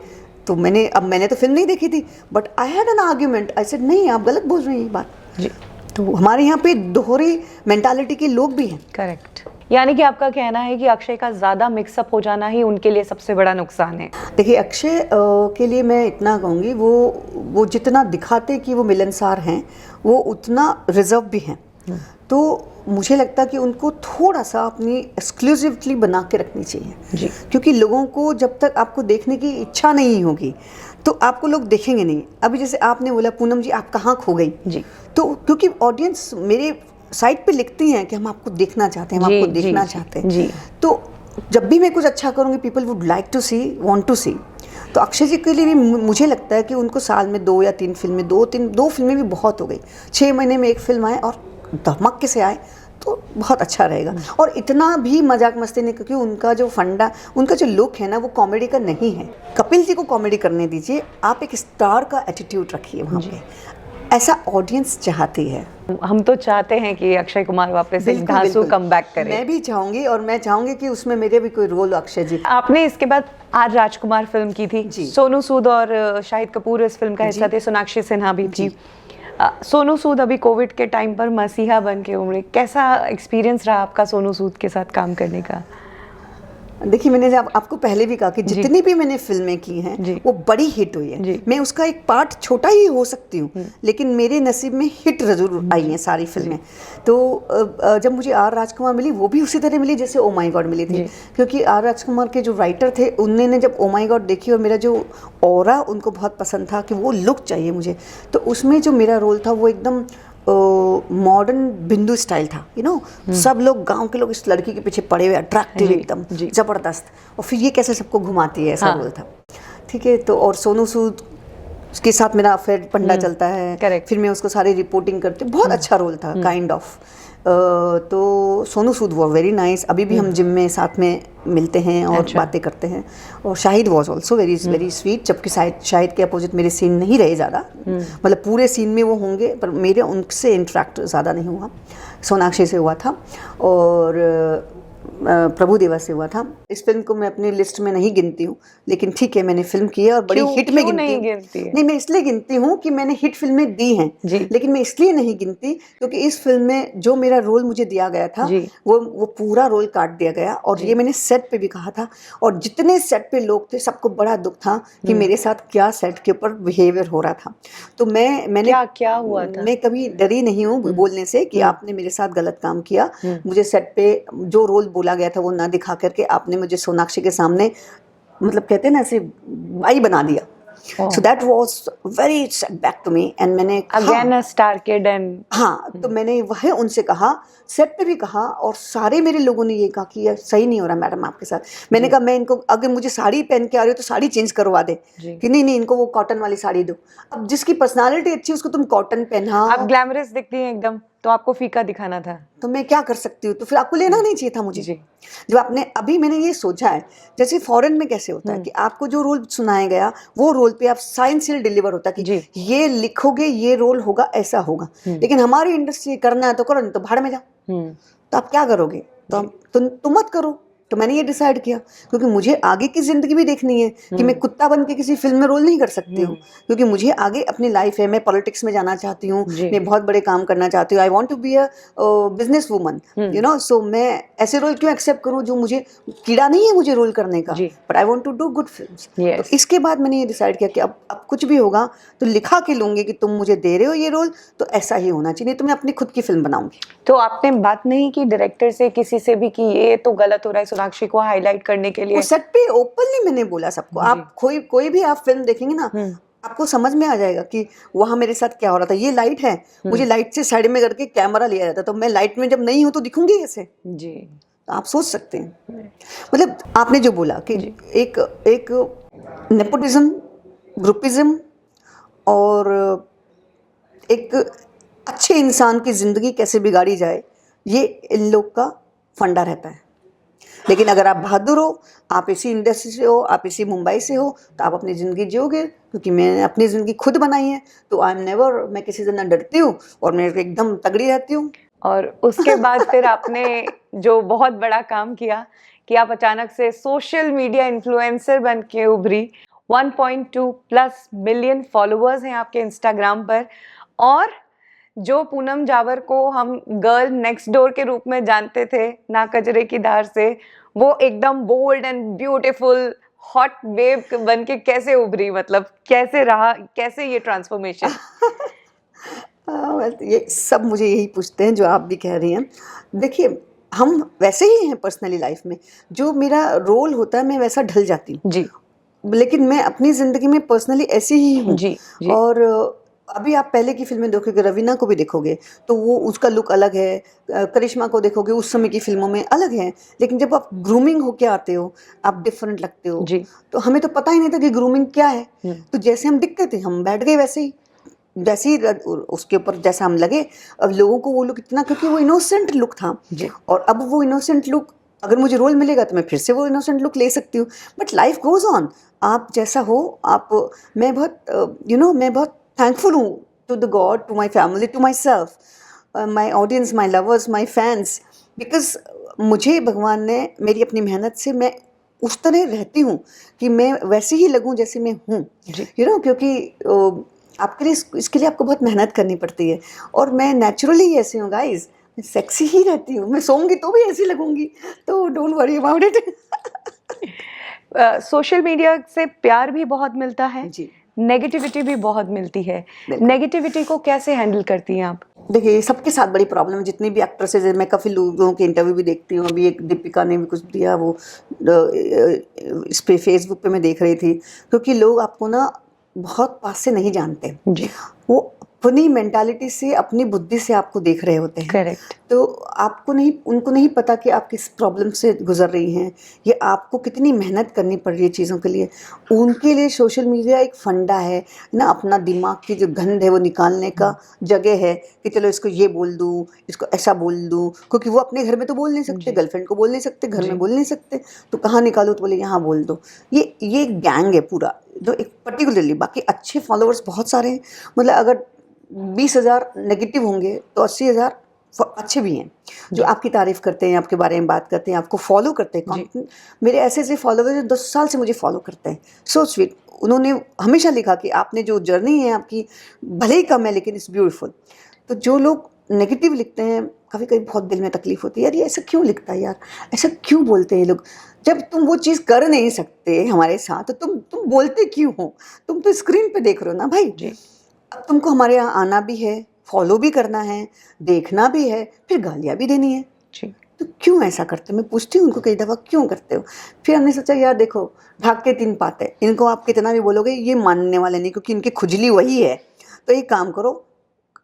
तो मैंने तो फिल्म नहीं देखी थी, but I had an argument, I said नहीं आप गलत बोल रहे हैं ये बात जी। तो हमारे यहाँ पे दोहरी मेंटालिटी के लोग भी हैं। करेक्ट, यानी कि आपका कहना है कि अक्षय का ज़्यादा मिक्सअप हो जाना ही उनके लिए सबसे बड़ा नुकसान है। देखिए, अक्षय के लिए मैं इतना कहूँगी, वो जितना दिखाते कि वो मिलनसार हैं, वो उतना रिजर्व भी हैं। तो मुझे लगता है कि उनको थोड़ा सा अपनी एक्सक्लूसिवली बना के रखनी चाहिए जी, क्योंकि लोगों को जब तक आपको देखने की इच्छा नहीं होगी तो आपको लोग देखेंगे नहीं। अभी जैसे आपने बोला पूनम जी आप कहाँ खो गई जी, तो क्योंकि ऑडियंस मेरे साइट पे लिखती हैं कि हम आपको देखना चाहते हैं, हम आपको देखना चाहते हैं जी। तो जब भी मैं कुछ अच्छा करूँगी, people would like to see, want to see. तो अक्षय जी के लिए भी मुझे लगता है कि उनको साल में 2 या 3 फिल्में, 2 फिल्में भी बहुत हो गई, 6 महीने में एक फिल्म आए और धमक से आए तो बहुत अच्छा रहेगा। और इतना भी मजाक मस्ती नहीं, क्योंकि उनका जो फंडा, उनका जो लुक है ना, वो कॉमेडी का नहीं है। कपिल जी को कॉमेडी करने दीजिए, आप एक स्टार का एटीट्यूड रखिए वहाँ पे, ऐसा ऑडियंस चाहती है। हम तो चाहते हैं कि अक्षय कुमार वापस एक धांसू कमबैक करे। मैं भी चाहूंगी, और मैं चाहूंगी कि उसमें मेरे भी कोई रोल हो अक्षय जी। आपने इसके बाद आर राजकुमार फिल्म की थी, सोनू सूद और शाहिद कपूर इस फिल्म का हिस्सा थे, सोनाक्षी सिन्हा भी थी। सोनू सूद अभी कोविड के टाइम पर मसीहा बन के उमड़े, कैसा एक्सपीरियंस रहा आपका सोनू सूद के साथ काम करने का? देखिए, मैंने जब आपको पहले भी कहा कि जितनी भी मैंने फिल्में की हैं वो बड़ी हिट हुई है। मैं उसका एक पार्ट छोटा ही हो सकती हूँ, लेकिन मेरे नसीब में हिट जरूर आई हैं सारी फिल्में। तो जब मुझे आर राजकुमार मिली, वो भी उसी तरह मिली जैसे ओ माई गॉड मिली थी, क्योंकि आर राजकुमार के जो राइटर थे उन्होंने जब ओ माई गॉड देखी और मेरा जो ऑरा उनको बहुत पसंद था कि वो लुक चाहिए मुझे, तो उसमें जो मेरा रोल था वो एकदम मॉडर्न बिंदु स्टाइल था, सब लोग, गांव के लोग इस लड़की के पीछे पड़े हुए, अट्रैक्टिव एकदम जबरदस्त, और फिर ये कैसे सबको घुमाती है, ऐसा रोल था। ठीक है, तो और सोनू सूद के साथ मेरा अफेयर पंडा चलता है, फिर मैं उसको सारी रिपोर्टिंग करती हूँ, बहुत अच्छा रोल था काइंड ऑफ। तो सोनू सूद वो वेरी नाइस, अभी भी हम जिम में साथ में मिलते हैं और बातें करते हैं। और Shahid was also very very sweet, जबकि शाहिद के अपोजिट मेरे सीन नहीं रहे ज़्यादा, मतलब पूरे सीन में वो होंगे पर मेरे उनसे इंटरेक्ट ज़्यादा नहीं हुआ, सोनाक्षी से हुआ था। और प्रभु देवा से हुआ था। इस फिल्म को मैं अपनी लिस्ट में नहीं गिनती हूँ, लेकिन ठीक है मैंने फिल्म की है और बड़ी हिट में गिनती हूँ। नहीं, मैं इसलिए गिनती हूँ कि मैंने हिट फिल्में दी हैं, लेकिन मैं इसलिए नहीं गिनती क्योंकि इस फिल्म में जो मेरा रोल मुझे दिया गया था वो पूरा रोल काट दिया गया। और ये मैंने सेट पे भी कहा था, और जितने सेट पे लोग थे सबको बड़ा दुख था कि मेरे साथ क्या सेट के ऊपर बिहेवियर हो रहा था। तो मैंने क्या हुआ था? मैं कभी डरी नहीं हूँ बोलने से कि आपने मेरे साथ गलत काम किया। मुझे सेट पे जो रोल बोला गया था वो ना दिखा करके आपने मुझे सोनाक्षी के सामने, मतलब कहते हैं ना, ऐसे बाई बना दिया। So that was very setback to me and मैंने again a star kid and हाँ, तो मैंने वह उनसे कहा, सेट पे भी कहा, और सारे मेरे लोगों ने ये कहा कि यार सही नहीं हो रहा मैडम आपके साथ। मैंने कहा मैं इनको, अगर मुझे साड़ी पहन के आ रही हो तो साड़ी चेंज करवा दे, कि नहीं इनको वो कॉटन वाली साड़ी दो। अब जिसकी पर्सनालिटी अच्छी है उसको तुम कॉटन पहनाओ। आप ग्लैमरस दिखती हैं एकदम, तो आपको फीका दिखाना था, तो मैं क्या कर सकती हूँ? तो फिर आपको लेना नहीं चाहिए था मुझे। जब आपने, अभी मैंने ये सोचा है जैसे फॉरेन में कैसे होता है कि आपको जो रोल सुनाया गया वो रोल पे आप साइंस से डिलीवर होता है कि ये लिखोगे ये रोल होगा ऐसा होगा। लेकिन हमारी इंडस्ट्री करना है तो करो, नहीं तो भाड़ में जाओ। तो आप क्या करोगे? तो तुम मत करो। तो मैंने ये डिसाइड किया क्योंकि मुझे आगे की जिंदगी भी देखनी है कि मैं कुत्ता बन के किसी फिल्म में रोल नहीं कर सकती हूँ, क्योंकि मुझे आगे अपनी लाइफ है। मैं पॉलिटिक्स में जाना चाहती हूँ, मैं बहुत बड़े काम करना चाहती हूँ। I want to be a business woman, you know. So मैं ऐसे रोल क्यों एक्सेप्ट करूँ जो मुझे कीड़ा नहीं है मुझे रोल करने का, but I want to do good films. तो इसके बाद मैंने ये डिसाइड किया कि अब कुछ भी होगा तो लिखा के लूंगी कि तुम मुझे दे रहे हो ये रोल तो ऐसा ही होना चाहिए, तो मैं अपनी खुद की फिल्म बनाऊंगी। तो आपने बात नहीं की डायरेक्टर से, किसी से भी, कि ये तो गलत हो रहा है, सोनाक्षी को हाईलाइट करने के लिए? सेट पे ओपनली मैंने बोला सबको। आप कोई भी आप फिल्म देखेंगे ना, आपको समझ में आ जाएगा कि वहां मेरे साथ क्या हो रहा था। ये लाइट है, मुझे लाइट से साइड में करके कैमरा लिया जाता, तो मैं लाइट में जब नहीं हूं तो दिखूंगी कैसे? जी, तो आप सोच सकते हैं। मतलब आपने जो बोला कि एक नेपोटिज्म, ग्रुपिज्म और एक अच्छे इंसान की जिंदगी कैसे बिगाड़ी जाए, ये इन लोग का फंडा रहता है। लेकिन अगर आप बहादुर हो, आप इसी इंडस्ट्री से हो, आप इसी मुंबई से हो, तो आप अपनी ज़िंदगी जियोगे। क्योंकि मैंने अपनी ज़िंदगी खुद बनाई है, तो आई एम नेवर, मैं किसी से ना डरती हूँ और मैं एकदम तगड़ी रहती हूँ। और उसके बाद फिर आपने जो बहुत बड़ा काम किया कि आप अचानक से सोशल मीडिया इन्फ्लुएंसर बन के उभरी। 1.2+ मिलियन फॉलोअर्स हैं आपके इंस्टाग्राम पर, और जो पूनम जावर को हम गर्ल नेक्स्ट डोर के रूप में जानते थे ना कजरे की धार से, वो एकदम bold and beautiful hot wave बन के कैसे उभरी? मतलब कैसे रहा, कैसे ये ट्रांसफॉर्मेशन? ये सब मुझे यही पूछते हैं जो आप भी कह रही हैं। देखिए, हम वैसे ही हैं पर्सनली लाइफ में, जो मेरा रोल होता है मैं वैसा ढल जाती हूँ जी, लेकिन मैं अपनी ज़िंदगी में पर्सनली ऐसी ही हूँ जी। और अभी आप पहले की फिल्में देखोगे, रवीना को भी देखोगे तो वो उसका लुक अलग है, करिश्मा को देखोगे उस समय की फिल्मों में अलग है, लेकिन जब आप ग्रूमिंग होके आते हो आप डिफरेंट लगते हो जी। तो हमें तो पता ही नहीं था कि ग्रूमिंग क्या है, तो जैसे हम दिखते थे हम बैठ गए वैसे ही उसके ऊपर जैसा हम लगे। अब लोगों को वो लुक इतना, क्योंकि वो इनोसेंट लुक था जी। और अब वो इनोसेंट लुक, अगर मुझे रोल मिलेगा तो मैं फिर से वो इनोसेंट लुक ले सकती हूँ, बट लाइफ गोज ऑन। आप जैसा हो आप, मैं बहुत thankful हूँ to the God, to my family, to myself, my audience, my lovers, my fans, because मुझे भगवान ने मेरी अपनी मेहनत से मैं उस तरह रहती हूँ कि मैं वैसे ही लगूँ जैसे मैं हूँ, यू नो। क्योंकि आपके लिए, इसके लिए आपको बहुत मेहनत करनी पड़ती है, और मैं नेचुरली ऐसी हूँ गाइज, मैं सेक्सी ही रहती हूँ, मैं सोऊंगी तो भी ऐसी लगूंगी, तो don't worry about it. Social media से प्यार भी बहुत मिलता है जी, नेगेटिविटी भी बहुत मिलती है। नेगेटिविटी को कैसे हैंडल करती हैं आप? देखिए, सबके साथ बड़ी प्रॉब्लम है, जितनी भी एक्ट्रेसेस है। मैं काफ़ी लोगों के इंटरव्यू भी देखती हूँ, अभी एक दीपिका ने भी कुछ दिया, वो इस पे फेसबुक पे मैं देख रही थी, क्योंकि लोग आपको ना बहुत पास से नहीं जानते जी, वो अपनी मेंटालिटी से, अपनी बुद्धि से आपको देख रहे होते हैं। करेक्ट। तो उनको नहीं पता कि आप किस प्रॉब्लम से गुजर रही हैं, ये आपको कितनी मेहनत करनी पड़ रही है चीज़ों के लिए। उनके लिए सोशल मीडिया एक फंडा है ना, अपना दिमाग की जो गंध है वो निकालने का जगह है कि चलो इसको ये बोल दूँ, इसको ऐसा बोल दूँ, क्योंकि वो अपने घर में तो बोल नहीं सकते, गर्लफ्रेंड को बोल नहीं सकते, घर में बोल नहीं सकते, तो कहाँ निकालो, तो बोले यहाँ बोल दो। ये गैंग है पूरा, जो एक पर्टिकुलरली, बाकी अच्छे फॉलोअर्स बहुत सारे हैं। मतलब अगर 20,000 नेगेटिव होंगे तो 80,000 अच्छे भी हैं जो आपकी तारीफ करते हैं, आपके बारे में बात करते हैं, आपको फॉलो करते हैं। मेरे ऐसे ऐसे फॉलोवर जो 10 साल से मुझे फॉलो करते हैं, सो स्वीट। उन्होंने हमेशा लिखा कि आपने जो जर्नी है आपकी भले ही कम है लेकिन इट्स ब्यूटीफुल। तो जो लोग नेगेटिव लिखते हैं, कभी कभी बहुत दिल में तकलीफ होती है, यार ये ऐसा क्यों लिखता है, यार ऐसा क्यों बोलते हैं ये लोग, जब तुम वो चीज़ कर नहीं सकते हमारे साथ तो तुम बोलते क्यों हो? तुम तो स्क्रीन पे देख रहे हो ना भाई। अब तुमको हमारे यहाँ आना भी है, फॉलो भी करना है, देखना भी है, फिर गालियाँ भी देनी है तो क्यों ऐसा करते हो? मैं पूछती हूँ उनको कई दफ़ा, क्यों करते हो? फिर हमने सोचा यार देखो, ढाक के 3 पाते, इनको आप कितना भी बोलोगे ये मानने वाले नहीं, क्योंकि इनकी खुजली वही है। तो एक काम करो,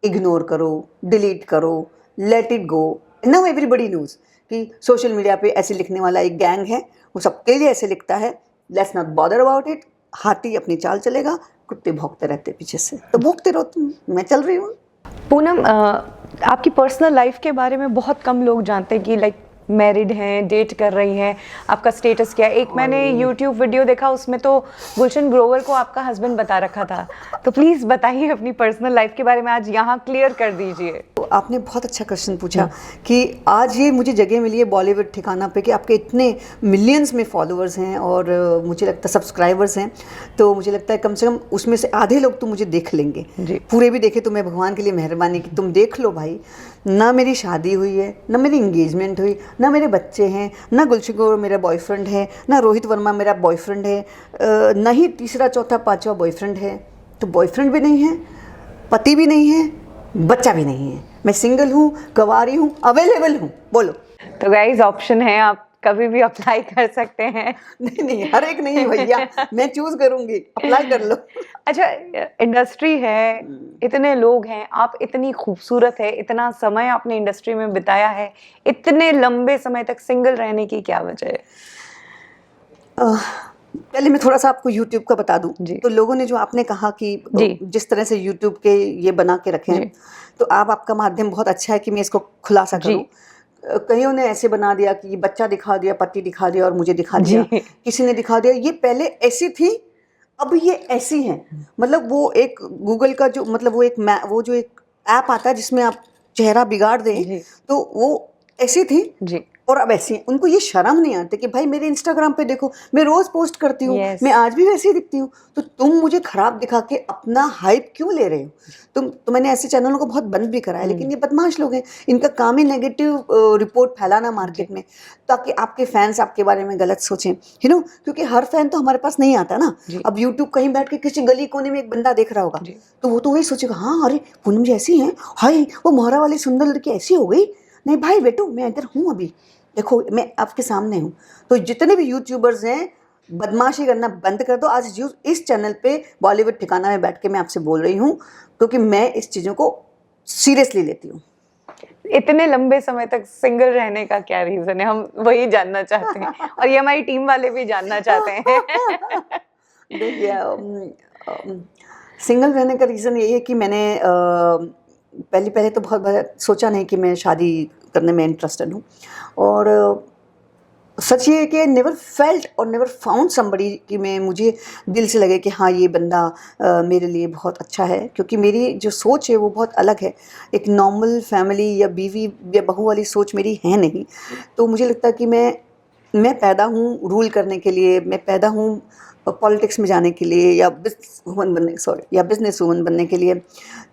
इग्नोर करो, डिलीट करो, let it go. Now everybody knows कि सोशल मीडिया पे ऐसे लिखने वाला एक गैंग है, वो सबके लिए ऐसे लिखता है, let's not bother about it. हाथी अपनी चाल चलेगा, कुत्ते भौंकते रहते पीछे से, तो भौंकते रहो तुम, मैं चल रही हूँ। पूनम, आपकी पर्सनल लाइफ के बारे में बहुत कम लोग जानते हैं कि लाइक मैरिड हैं, डेट कर रही हैं, आपका स्टेटस क्या है। एक मैंने यूट्यूब वीडियो देखा, उसमें तो गुलशन ग्रोवर को आपका हस्बैंड बता रखा था। तो प्लीज़ बताइए अपनी पर्सनल लाइफ के बारे में, आज यहाँ क्लियर कर दीजिए। तो आपने बहुत अच्छा क्वेश्चन पूछा कि आज ये मुझे जगह मिली है बॉलीवुड ठिकाना पे कि आपके इतने मिलियंस में फॉलोअर्स हैं और मुझे लगता है सब्सक्राइबर्स हैं, तो मुझे लगता है कम से कम उसमें से आधे लोग तो मुझे देख लेंगे। पूरे भी देखे तो मैं भगवान के लिए मेहरबानी कि तुम देख लो भाई। ना मेरी शादी हुई है, ना मेरी इंगेजमेंट हुई, ना मेरे बच्चे हैं, ना गुलशन ग्रोवर मेरा बॉयफ्रेंड है, ना रोहित वर्मा मेरा बॉयफ्रेंड है, ना ही तीसरा चौथा पांचवा बॉयफ्रेंड है। तो बॉयफ्रेंड भी नहीं है, पति भी नहीं है, बच्चा भी नहीं है, मैं सिंगल हूँ, गंवारी हूँ, अवेलेबल हूँ। बोलो। तो गाइस ऑप्शन है, आप कभी भी अप्लाई कर सकते हैं। नहीं हर एक नहीं भैया, मैं चूज करूंगी, अप्लाई कर लो। अच्छा, इंडस्ट्री है, इतने लोग हैं, आप इतनी खूबसूरत है, इतना समय आपने इंडस्ट्री में बिताया है, इतने लंबे समय तक सिंगल रहने की क्या वजह है? पहले मैं थोड़ा सा आपको YouTube का बता दूं। तो लोगों ने जो आपने कहा कि जिस तरह से YouTube के ये बना के रखे हैं, तो आपका माध्यम बहुत अच्छा है कि मैं इसको खुलासा करूं। कईयों ने ऐसे बना दिया कि बच्चा दिखा दिया, पति दिखा दिया और मुझे दिखा दिया, किसी ने दिखा दिया ये पहले ऐसी थी अब ये ऐसी हैं। मतलब वो एक गूगल का जो मतलब वो जो एक ऐप आता है जिसमें आप चेहरा बिगाड़ दें, तो वो ऐसी थी और अब ऐसी हैं। उनको ये शर्म नहीं आती कि भाई मेरे इंस्टाग्राम पे देखो, मैं रोज पोस्ट करती हूँ, मैं आज भी वैसे ही दिखती हूँ, तो तुम मुझे खराब दिखा के अपना हाइप क्यों ले रहे हो? तो मैंने ऐसे चैनलों को बहुत बंद भी कराया, लेकिन ये बदमाश लोग हैं, इनका काम ही नेगेटिव रिपोर्ट फैलाना मार्केट में, ताकि आपके फैंस आपके बारे में गलत सोचें, यू नो, क्योंकि हर फैन तो हमारे पास नहीं आता ना। अब यूट्यूब कहीं बैठ के किसी गली कोने में एक बंदा देख रहा होगा, तो वो तो वही सोचेगा, हाँ अरे पूनम जी ऐसी हैं, हाय वो मोहरा वाली सुंदर लड़की ऐसी हो गई। नहीं भाई बेटो, मैं इधर हूँ, अभी देखो मैं आपके सामने हूँ। तो जितने भी यूट्यूबर्स हैं, बदमाशी करना बंद कर दो। आज इस चैनल पे बॉलीवुड ठिकाना में बैठ के मैं आपसे बोल रही हूँ, क्योंकि मैं इस चीज़ों को सीरियसली लेती हूँ। इतने लंबे समय तक सिंगल रहने का क्या रीज़न है, हम वही जानना चाहते हैं, और ये हमारी टीम वाले भी जानना चाहते हैं। देखिए, सिंगल रहने का रीज़न यही है कि मैंने पहले तो बहुत सोचा नहीं कि मैं शादी करने में इंटरेस्टेड हूँ, और सच ये है कि नेवर फेल्ट और नेवर फाउंड समबडी कि मुझे दिल से लगे कि हाँ ये बंदा मेरे लिए बहुत अच्छा है, क्योंकि मेरी जो सोच है वो बहुत अलग है। एक नॉर्मल फैमिली या बीवी या बहू वाली सोच मेरी है नहीं। तो मुझे लगता है कि मैं पैदा हूँ रूल करने के लिए, मैं पैदा हूँ पॉलिटिक्स में जाने के लिए, या बिजनेस वूमन बनने के लिए।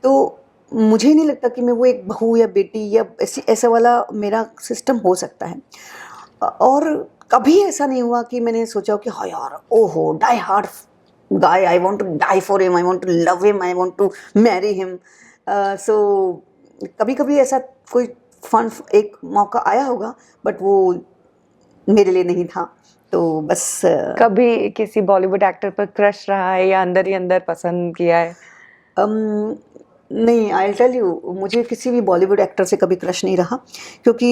तो मुझे नहीं लगता कि मैं वो एक बहू या बेटी या ऐसा वाला मेरा सिस्टम हो सकता है। और कभी ऐसा नहीं हुआ कि मैंने सोचा कि हाँ यार ओहो die hard guy, I want to die for him, I want to love him, I want to marry him. So कभी ऐसा कोई फन एक मौका आया होगा, बट वो मेरे लिए नहीं था। तो बस कभी किसी बॉलीवुड एक्टर पर क्रश रहा है या अंदर ही अंदर पसंद किया है? नहीं, आई टेल यू, मुझे किसी भी बॉलीवुड एक्टर से कभी क्रश नहीं रहा, क्योंकि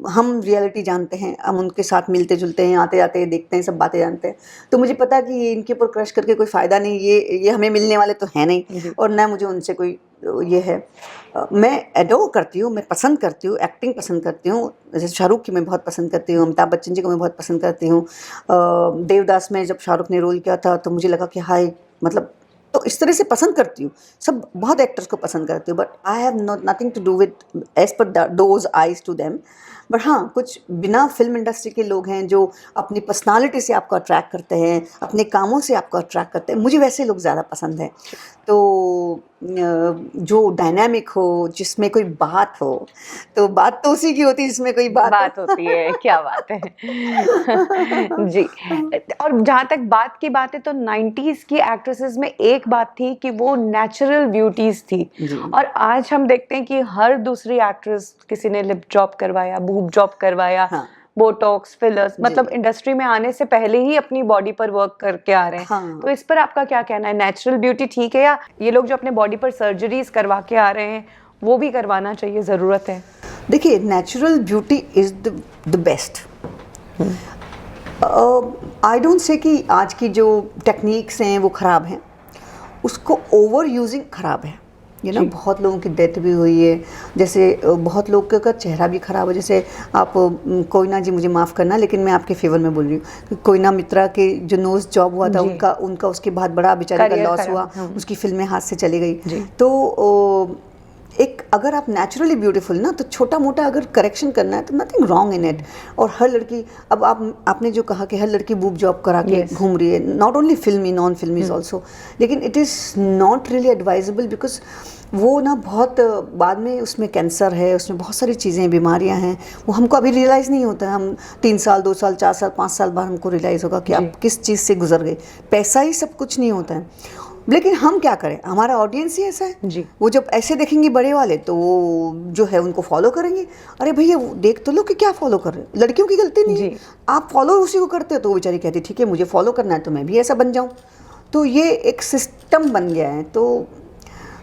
हम रियलिटी जानते हैं, हम उनके साथ मिलते जुलते हैं, आते जाते हैं, देखते हैं, सब बातें जानते हैं। तो मुझे पता है कि ये इनके ऊपर क्रश करके कोई फ़ायदा नहीं, ये हमें मिलने वाले तो हैं नहीं, और ना मुझे उनसे कोई ये है। मैं एडोर करती हूँ, मैं पसंद करती हूँ, एक्टिंग पसंद करती हूँ। जैसे शाहरुख की मैं बहुत पसंद करती हूँ, अमिताभ बच्चन जी को मैं बहुत पसंद करती हूँ। देवदास में जब शाहरुख ने रोल किया था तो मुझे लगा कि हाय, मतलब तो इस तरह से पसंद करती हूँ, सब बहुत एक्टर्स को पसंद करती हूँ, but I have nothing to do with age पर those eyes to them. But हाँ, कुछ बिना फिल्म इंडस्ट्री के लोग हैं जो अपनी पर्सनालिटी से आपको अट्रैक्ट करते हैं, अपने कामों से आपको अट्रैक्ट करते हैं, मुझे वैसे लोग ज़्यादा पसंद हैं। तो जो डायनामिक हो, जिसमें कोई बात हो, तो बात तो उसी की होती है जिसमें कोई बात होती है। क्या बात है। जी। और जहाँ तक बात की बात है तो 90s की एक्ट्रेसेस में एक बात थी कि वो नेचुरल ब्यूटीज थी, और आज हम देखते हैं कि हर दूसरी एक्ट्रेस, किसी ने लिप जॉब करवाया, बूब जॉब करवाया, हाँ। बोटॉक्स, फिलर्स, मतलब इंडस्ट्री में आने से पहले ही अपनी बॉडी पर वर्क करके आ रहे हैं। हाँ। तो इस पर आपका क्या कहना है? नेचुरल ब्यूटी ठीक है, या ये लोग जो अपने बॉडी पर सर्जरीज करवा के आ रहे हैं वो भी करवाना चाहिए, ज़रूरत है? देखिए, natural beauty is the best. I don't say कि आज की जो टेक्निक्स हैं वो ख़राब हैं, उसको ओवर यूजिंग ख़राब है। ये ना, बहुत लोगों की डेथ भी हुई है, जैसे बहुत लोग का चेहरा भी ख़राब है। जैसे आप कोयना जी, मुझे माफ़ करना लेकिन मैं आपके फेवर में बोल रही हूँ कि कोयना मित्रा के जो नोज़ जॉब हुआ था, उनका उसके बाद बड़ा बेचारे का लॉस हुआ, उसकी फिल्में हाथ से चली गई। तो एक अगर आप नेचुरली ब्यूटीफुल ना, तो छोटा मोटा अगर करेक्शन करना है तो नथिंग रॉन्ग इन इट। और हर लड़की, अब आपने जो कहा कि हर लड़की बूब जॉब करा के घूम रही है, नॉट ओनली फिल्मी, नॉन फिल्मी ऑल्सो, लेकिन it is not really advisable, because वो ना बहुत बाद में उसमें कैंसर है, उसमें बहुत सारी चीज़ें, बीमारियां हैं, वो हमको अभी रियलाइज़ नहीं होता है। हम 3 साल, 2 साल, 4 साल, 5 साल बाद हमको रियलाइज़ होगा कि आप किस चीज़ से गुजर गए। पैसा ही सब कुछ नहीं होता है। लेकिन हम क्या करें, हमारा ऑडियंस ही ऐसा है जी। वो जब ऐसे देखेंगे बड़े वाले, तो वो जो है उनको फॉलो करेंगे। अरे भैया, देख तो लो कि क्या फॉलो कर रहे हैं, लड़कियों की गलती नहीं है, आप फॉलो उसी को करते हो। तो वो बेचारी कहती ठीक है, मुझे फॉलो करना है तो मैं भी ऐसा बन जाऊँ। तो ये एक सिस्टम बन गया है। तो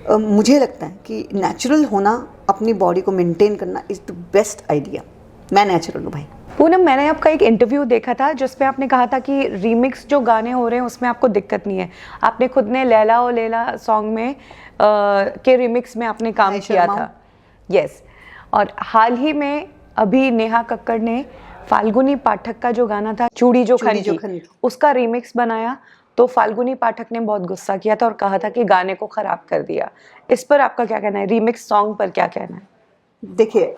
मुझे लगता है कि नेचुरल होना, अपनी बॉडी को मेंटेन करना इज़ द बेस्ट आइडिया। मैं नेचुरल हूँ भाई। पूनम, मैंने आपका एक इंटरव्यू देखा था जिसमें आपने कहा था कि रीमिक्स जो गाने हो रहे हैं उसमें आपको दिक्कत नहीं है। आपने खुद ने लैला ओ लैला सॉन्ग में के रीमिक्स में आपने काम किया था। यस। और हाल ही में अभी नेहा कक्कड़ ने फाल्गुनी पाठक का जो गाना था, चूड़ी जो खनकी, उसका रीमिक्स बनाया। तो फाल्गुनी पाठक ने बहुत गुस्सा किया था और कहा था कि गाने को ख़राब कर दिया। इस पर आपका क्या कहना है? रीमिक्स सॉन्ग पर क्या कहना है? देखिए,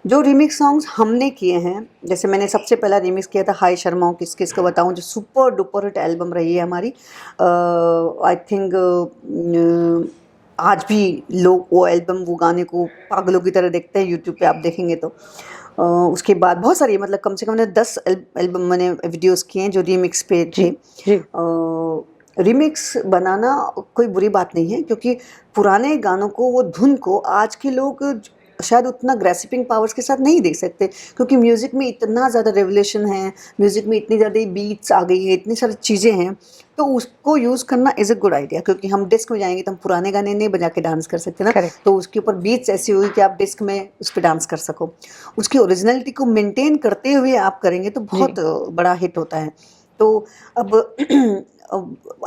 जो रीमिक्स सॉन्ग्स हमने किए हैं, जैसे मैंने सबसे पहला रीमिक्स किया था हाय शर्माओ किस किस को बताऊं, जो सुपर डुपर हिट एल्बम रही है हमारी। आई थिंक आज भी लोग वो एल्बम, वो गाने को पागलों की तरह देखते हैं। यूट्यूब पे आप देखेंगे तो उसके बाद बहुत सारी, मतलब कम से कम 10 एल्बम मैंने वीडियोस किए हैं जो रीमिक्स पे थे। रीमिक्स बनाना कोई बुरी बात नहीं है, क्योंकि पुराने गानों को, वो धुन को आज के लोग शायद उतना ग्रेसिपिंग पावर्स के साथ नहीं देख सकते, क्योंकि म्यूज़िक में इतना ज़्यादा रेवोल्यूशन है, म्यूज़िक में इतनी ज़्यादा बीट्स आ गई है, इतनी सारी चीज़ें हैं। तो उसको यूज़ करना इज़ अ गुड आइडिया, क्योंकि हम डिस्क में जाएंगे तो हम पुराने गाने नहीं बजा के डांस कर सकते ना। तो उसके ऊपर बीट्स ऐसी होगी कि आप डिस्क में उस पर डांस कर सको। उसकी ओरिजिनलिटी को मेंटेन करते हुए आप करेंगे तो बहुत बड़ा हिट होता है। तो अब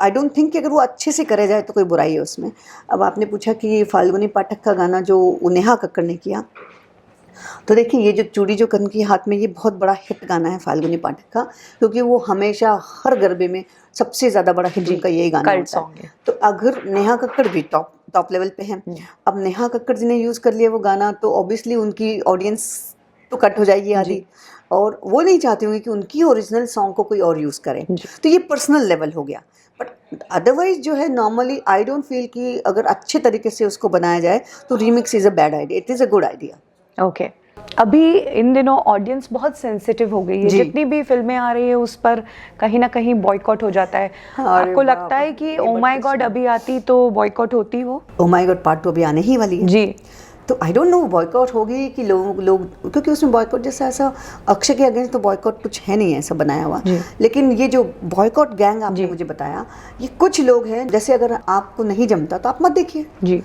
आई डोंट थिंक कि अगर वो अच्छे से करे जाए तो कोई बुराई है उसमें। अब आपने पूछा कि फाल्गुनी पाठक का गाना जो नेहा कक्कड़ ने किया, तो देखिए ये जो चूड़ी जो खनकी हाथ में, ये बहुत बड़ा हिट गाना है फाल्गुनी पाठक का, क्योंकि वो हमेशा हर गरबे में सबसे ज़्यादा बड़ा हिट उनका यही गाना होता है। तो अगर नेहा कक्कड़ भी टॉप लेवल पे हैं, अब नेहा कक्कड़ जी ने यूज़ कर लिया वो गाना, तो ऑब्वियसली उनकी ऑडियंस तो कट हो जाएगी आधी, और वो नहीं चाहती होंगी कि उनकी ओरिजिनल सॉन्ग को कोई और यूज़ करे। तो ये पर्सनल लेवल हो गया। बट अदरवाइज जो है, नॉर्मली आई डोंट फील कि अगर अच्छे तरीके से उसको बनाया जाए तो remix is a bad idea, it is a good idea. Okay. अभी इन दिनों ऑडियंस बहुत सेंसिटिव हो गई है, जितनी भी फिल्में आ रही है उस पर कहीं ना कहीं बॉयकॉट हो जाता है। आपको लगता है कि ओ माय गॉड अभी आती तो बॉयकॉट होती? वो ओ माय गॉड पार्ट 2 अभी आने ही वाली है जी। तो आई डोंट नो बॉयकॉट होगी कि लोग क्योंकि उसमें बॉयकॉट जैसा ऐसा अक्षय के अगेंस्ट तो बॉयकॉट कुछ है नहीं ऐसा बनाया हुआ। लेकिन ये जो बॉयकॉट गैंग आपने मुझे बताया, ये कुछ लोग हैं, जैसे अगर आपको नहीं जमता तो आप मत देखिए जी।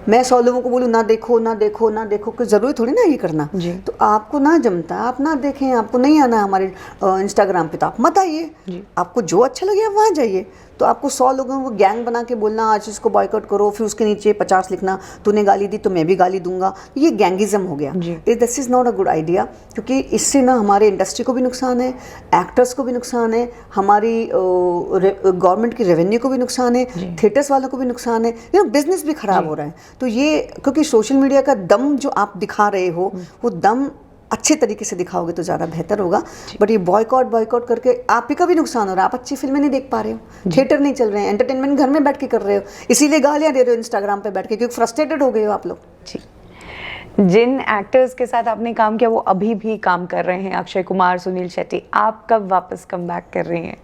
मैं 100 लोगों को बोलूँ ना देखो ना देखो ना देखो, कोई ज़रूरी थोड़ी ना ये करना। जी। तो आपको ना जमता है, आप ना देखें, आपको नहीं आना हमारे इंस्टाग्राम पे तो आप मत आइए। आपको जो अच्छा लगे आप वहाँ जाइए। तो आपको 100 लोगों को गैंग बना के बोलना आज इसको बॉयकॉट करो, फिर उसके नीचे 50 लिखना तूने गाली दी तो मैं भी गाली दूंगा, ये गैंगिज्म हो गया। This is not a good idea, क्योंकि इससे ना हमारे इंडस्ट्री को भी नुकसान है, एक्टर्स को भी नुकसान है, हमारी गवर्नमेंट की रेवेन्यू को भी नुकसान है, थिएटर्स वालों को भी नुकसान है, बिजनेस भी खराब हो रहा है। तो ये क्योंकि सोशल मीडिया का दम जो आप दिखा रहे हो वो दम अच्छे तरीके से दिखाओगे तो ज़्यादा बेहतर होगा। बट ये बॉयकॉट करके आप ही का भी नुकसान हो रहा है, आप अच्छी फिल्में नहीं देख पा रहे हो, थिएटर नहीं चल रहे हैं, एंटरटेनमेंट घर में बैठ के कर रहे हो, इसीलिए गालियाँ दे रहे हो इंस्टाग्राम पे बैठ के, क्योंकि फ्रस्ट्रेटेड हो गए हो आप लोग। जी। जिन एक्टर्स के साथ आपने काम किया वो अभी भी काम कर रहे हैं, अक्षय कुमार, सुनील शेट्टी, आप कब वापस कम बैक कर रही हैं?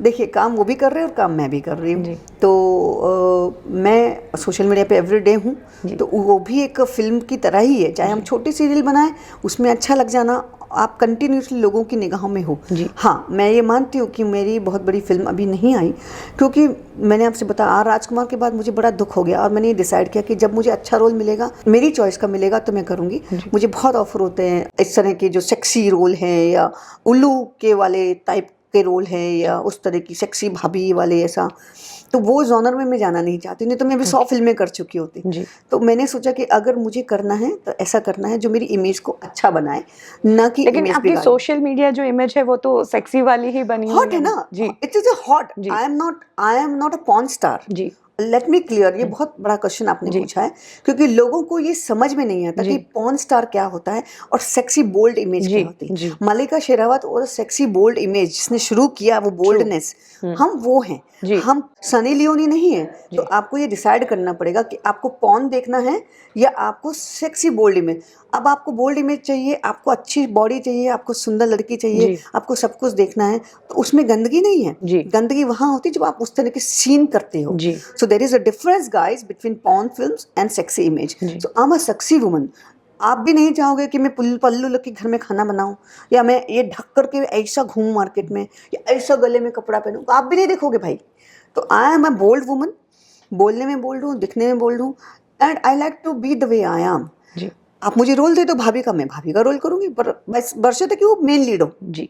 देखिए, काम वो भी कर रहे हैं और काम मैं भी कर रही हूँ। तो मैं सोशल मीडिया पे एवरीडे हूँ, तो वो भी एक फिल्म की तरह ही है। चाहे हम छोटी सीरियल बनाएं, उसमें अच्छा लग जाना, आप कंटिन्यूसली लोगों की निगाहों में हो। हाँ, मैं ये मानती हूँ कि मेरी बहुत बड़ी फिल्म अभी नहीं आई, क्योंकि मैंने आपसे बताया आर राजकुमार के बाद मुझे बड़ा दुख हो गया और मैंने ये डिसाइड किया कि जब मुझे अच्छा रोल मिलेगा, मेरी चॉइस का मिलेगा, तो मैं करूँगी। मुझे बहुत ऑफर होते हैं इस तरह के जो सेक्सी रोल हैं या उल्लू के वाले टाइप के रोल हैं या उस तरह की सेक्सी भाभी वाले, ऐसा। तो वो जॉनर में मैं जाना नहीं चाहती, नहीं तो मैं अभी 100 फिल्में कर चुकी होती। तो मैंने सोचा कि अगर मुझे करना है तो ऐसा करना है जो मेरी इमेज को अच्छा बनाए, ना कि लेकिन आपकी सोशल मीडिया जो इमेज है वो तो सेक्सी वाली ही बनी हॉट है ना। It is a hot. I am not a porn star. जी, लेट मी क्लियर, ये बहुत बड़ा क्वेश्चन आपने पूछा है, क्योंकि लोगों को ये समझ में नहीं आता कि पॉर्न स्टार क्या होता है और सेक्सी बोल्ड इमेज क्या होती है। मल्लिका शेरावत और सेक्सी बोल्ड इमेज जिसने शुरू किया, वो बोल्डनेस, हम वो हैं, हम सनी लियोनी नहीं है। तो आपको ये डिसाइड करना पड़ेगा कि आपको पॉर्न देखना है या आपको सेक्सी बोल्ड इमेज। अब आपको बोल्ड इमेज चाहिए, आपको अच्छी बॉडी चाहिए, आपको सुंदर लड़की चाहिए, आपको सब कुछ देखना है, तो उसमें गंदगी नहीं है। गंदगी वहाँ होती है जब आप उस तरह के सीन करते हो। So there is a difference guys between porn films and sexy image. So I am a sexy woman. आप भी नहीं चाहोगे कि मैं पल्लू लग के घर में खाना बनाऊं या मैं ये ढक करके ऐसा घूमूं मार्केट में या ऐसा गले में कपड़ा पहनूं, आप भी नहीं देखोगे भाई। तो I am a bold woman, बोलने में बोल्ड हूँ, दिखने में बोल्ड हूँ, and I like to be the way I am. आप मुझे रोल दे दो भाभी का, मैं भाभी का रोल करूंगी, पर बस बरसे तक कि वो मेन लीड हो। जी,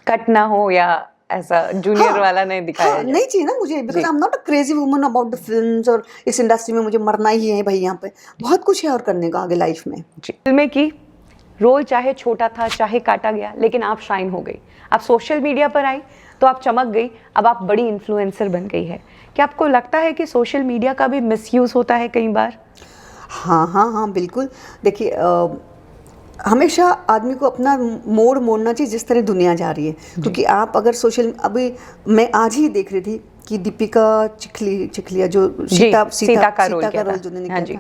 कट ना हो या ऐसा जूनियर वाला नहीं दिखाया नहीं चाहिए ना मुझे, because I am not a crazy woman about the films, और इस इंडस्ट्री में मुझे मरना ही है भाई। यहाँ पे बहुत कुछ है और करने का आगे लाइफ में। फिल्में की रोल चाहे छोटा था, चाहे काटा गया, लेकिन आप शाइन हो गई। आप सोशल मीडिया पर आई तो आप चमक गई, अब आप बड़ी इन्फ्लुएंसर बन गई है। क्या आपको लगता है कि सोशल मीडिया का भी मिसयूज होता है कई बार? हाँ, बिल्कुल। देखिए, हमेशा आदमी को अपना मोड़ मोड़ना चाहिए जिस तरह दुनिया जा रही है, क्योंकि आप अगर सोशल, अभी मैं आज ही देख रही थी कि दीपिका चिखलिया जो सीता का रोल जिन्होंने किया था,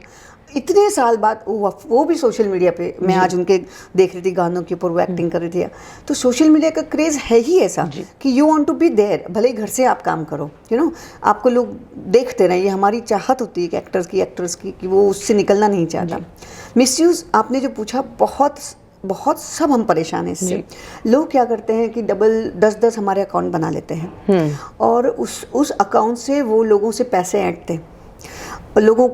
इतने साल बाद वो भी सोशल मीडिया पे, मैं आज उनके देख रही थी गानों के ऊपर वो एक्टिंग कर रही थी। तो सोशल मीडिया का क्रेज है ही ऐसा कि you want to be there, भले ही घर से आप काम करो, आपको लोग देखते रहे। ये हमारी चाहत होती है कि एक्टर्स की कि वो उससे निकलना नहीं चाहता। मिसयूज आपने जो पूछा, बहुत सब हम परेशान हैं इससे। लोग क्या करते हैं कि डबल 10 हमारे अकाउंट बना लेते हैं और उस अकाउंट से वो लोगों से पैसे ऐंठते हैं, लोगों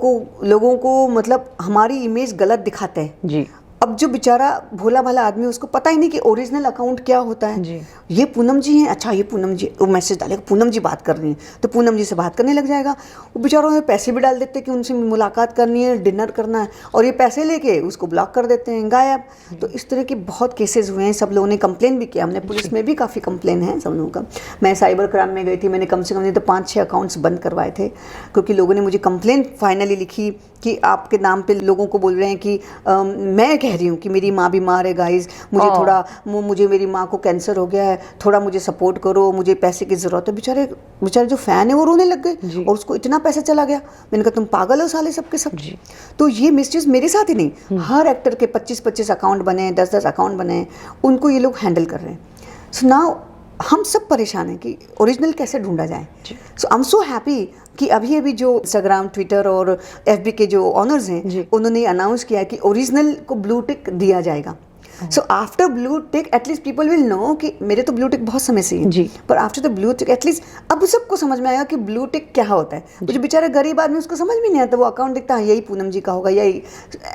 को मतलब हमारी इमेज गलत दिखाते हैं। जी, अब जो बेचारा भोला भाला आदमी, उसको पता ही नहीं कि ओरिजिनल अकाउंट क्या होता है। जी, ये पूनम जी हैं, अच्छा ये पूनम जी, वो मैसेज डालेगा पूनम जी बात कर रही हैं, तो पूनम जी से बात करने लग जाएगा। वो बेचारों में पैसे भी डाल देते हैं कि उनसे मुलाकात करनी है, डिनर करना है, और ये पैसे लेके उसको ब्लॉक कर देते हैं, गायब। तो इस तरह के बहुत केसेस हुए हैं। सब लोगों ने कंप्लेन भी किया, हमने पुलिस में भी काफ़ी कंप्लेन है सब लोगों का। मैं साइबर क्राइम में गई थी, मैंने कम से कम नहीं तो 5-6 अकाउंट्स बंद करवाए थे, क्योंकि लोगों ने मुझे कंप्लेन फाइनली लिखी कि आपके नाम पे लोगों को बोल रहे हैं कि मैं कह रही हूँ कि मेरी माँ बीमार है गाइस, मुझे मेरी माँ को कैंसर हो गया है, थोड़ा मुझे सपोर्ट करो, मुझे पैसे की ज़रूरत है। बेचारे जो फ़ैन है वो रोने लग गए और उसको इतना पैसा चला गया। मैंने कहा तुम पागल हो साले सबके सब। तो ये मिसयूज़ मेरे साथ ही नहीं, हर एक्टर के 25-25 अकाउंट बने, 10-10 अकाउंट बने, उनको ये लोग हैंडल कर रहे हैं। सो नाउ हम सब परेशान हैं कि ओरिजिनल कैसे ढूंढा जाए। सो आई एम सो हैप्पी कि अभी जो इंस्टाग्राम, ट्विटर और FB के जो ऑनर्स हैं, उन्होंने अनाउंस किया है कि ओरिजिनल को ब्लू टिक दिया जाएगा। So after blue tick at least people will know कि मेरे तो ब्लू टिक बहुत समय से ही जी। पर after the blue tick at least अब सबको समझ में आएगा कि ब्लू टिक क्या होता है। वो जो बेचारा गरीब आदमी उसको समझ में नहीं आता, वो अकाउंट दिखता है यही पूनम जी का होगा, यही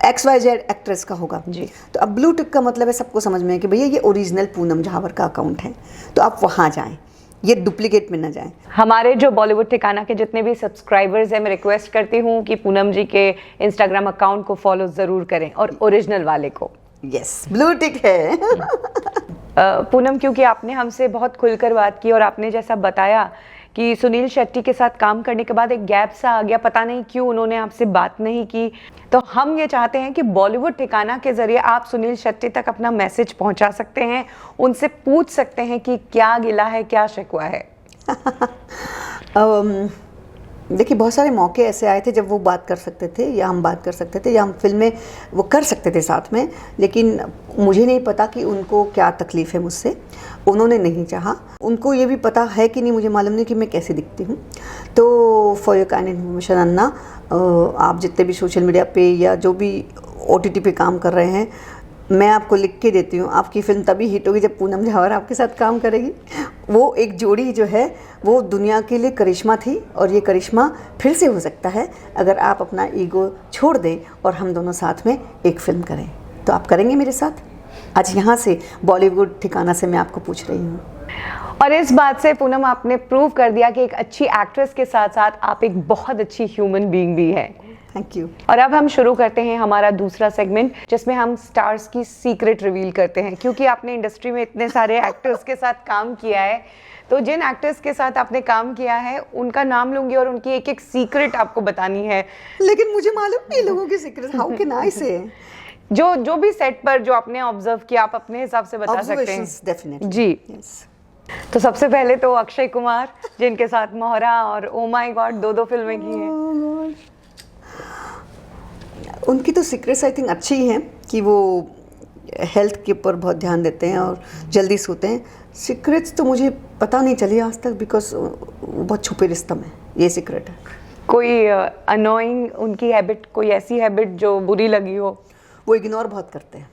XYZ एक्ट्रेस का होगा जी। तो अब ब्लू टिक का मतलब है सबको समझ में है कि भैया ये ओरिजिनल पूनम झावर का अकाउंट है, तो आप वहाँ जाएं, ये डुप्लीकेट में न जाएं। हमारे जो बॉलीवुड ठिकाना के जितने भी सब्सक्राइबर्स हैं, मैं रिक्वेस्ट करती हूँ कि पूनम जी के इंस्टाग्राम अकाउंट को फॉलो ज़रूर करें और ओरिजिनल वाले को। यस, ब्लू टिक है। पूनम, क्योंकि आपने हमसे बहुत खुलकर बात की और आपने जैसा बताया कि सुनील शेट्टी के साथ काम करने के बाद एक गैप सा आ गया, पता नहीं क्यों उन्होंने आपसे बात नहीं की, तो हम ये चाहते हैं कि बॉलीवुड ठिकाना के जरिए आप सुनील शेट्टी तक अपना मैसेज पहुंचा सकते हैं, उनसे पूछ सकते हैं कि क्या गिला है, क्या शिकवा है। देखिए बहुत सारे मौके ऐसे आए थे जब वो बात कर सकते थे या हम बात कर सकते थे या हम फिल्में वो कर सकते थे साथ में, लेकिन मुझे नहीं पता कि उनको क्या तकलीफ़ है मुझसे, उन्होंने नहीं चाहा। उनको ये भी पता है कि नहीं मुझे मालूम नहीं कि मैं कैसे दिखती हूँ। तो फॉर योर काइंड इन्फॉर्मेशन अन्ना, आप जितने भी सोशल मीडिया पे या जो भी OTT पे काम कर रहे हैं, मैं आपको लिख के देती हूँ, आपकी फिल्म तभी हिट होगी जब पूनम झावर आपके साथ काम करेगी। वो एक जोड़ी जो है वो दुनिया के लिए करिश्मा थी और ये करिश्मा फिर से हो सकता है अगर आप अपना ईगो छोड़ दें और हम दोनों साथ में एक फिल्म करें। तो आप करेंगे मेरे साथ? आज यहाँ से बॉलीवुड ठिकाना से मैं आपको पूछ रही हूँ। और इस बात से पूनम आपने प्रूव कर दिया कि एक अच्छी एक्ट्रेस के साथ साथ आप एक बहुत अच्छी ह्यूमन बीइंग भी है। Thank you. और अब हम शुरू करते हैं हमारा दूसरा सेगमेंट, जिसमें हम स्टार्स की सीक्रेट रिवील करते हैं। क्योंकि आपने इंडस्ट्री में इतने सारे एक्टर्स के साथ काम किया है, तो जिन एक्टर्स के साथ आपने काम किया है उनका नाम लूंगी और उनकी एक एक सीक्रेट आपको बतानी है। लेकिन मुझे मालूम नहीं लोगों की सीक्रेट, हाउ कैन आई से? जो भी सेट पर जो आपने ऑब्जर्व किया आप अपने हिसाब से बता सकते हैं। डेफिनेटली जी। yes. तो सबसे पहले तो अक्षय कुमार, जिनके साथ मोहरा और ओ माय गॉड 2 फिल्में की हैं। उनकी तो सीक्रेट्स आई थिंक अच्छी ही हैं कि वो हेल्थ के ऊपर बहुत ध्यान देते हैं और जल्दी सोते हैं। सीक्रेट्स तो मुझे पता नहीं चली आज तक, बिकॉज वो बहुत छुपे रिश्ता में, ये सीक्रेट है। कोई अनोइंग उनकी हैबिट, कोई ऐसी हैबिट जो बुरी लगी हो? वो इग्नोर बहुत करते हैं।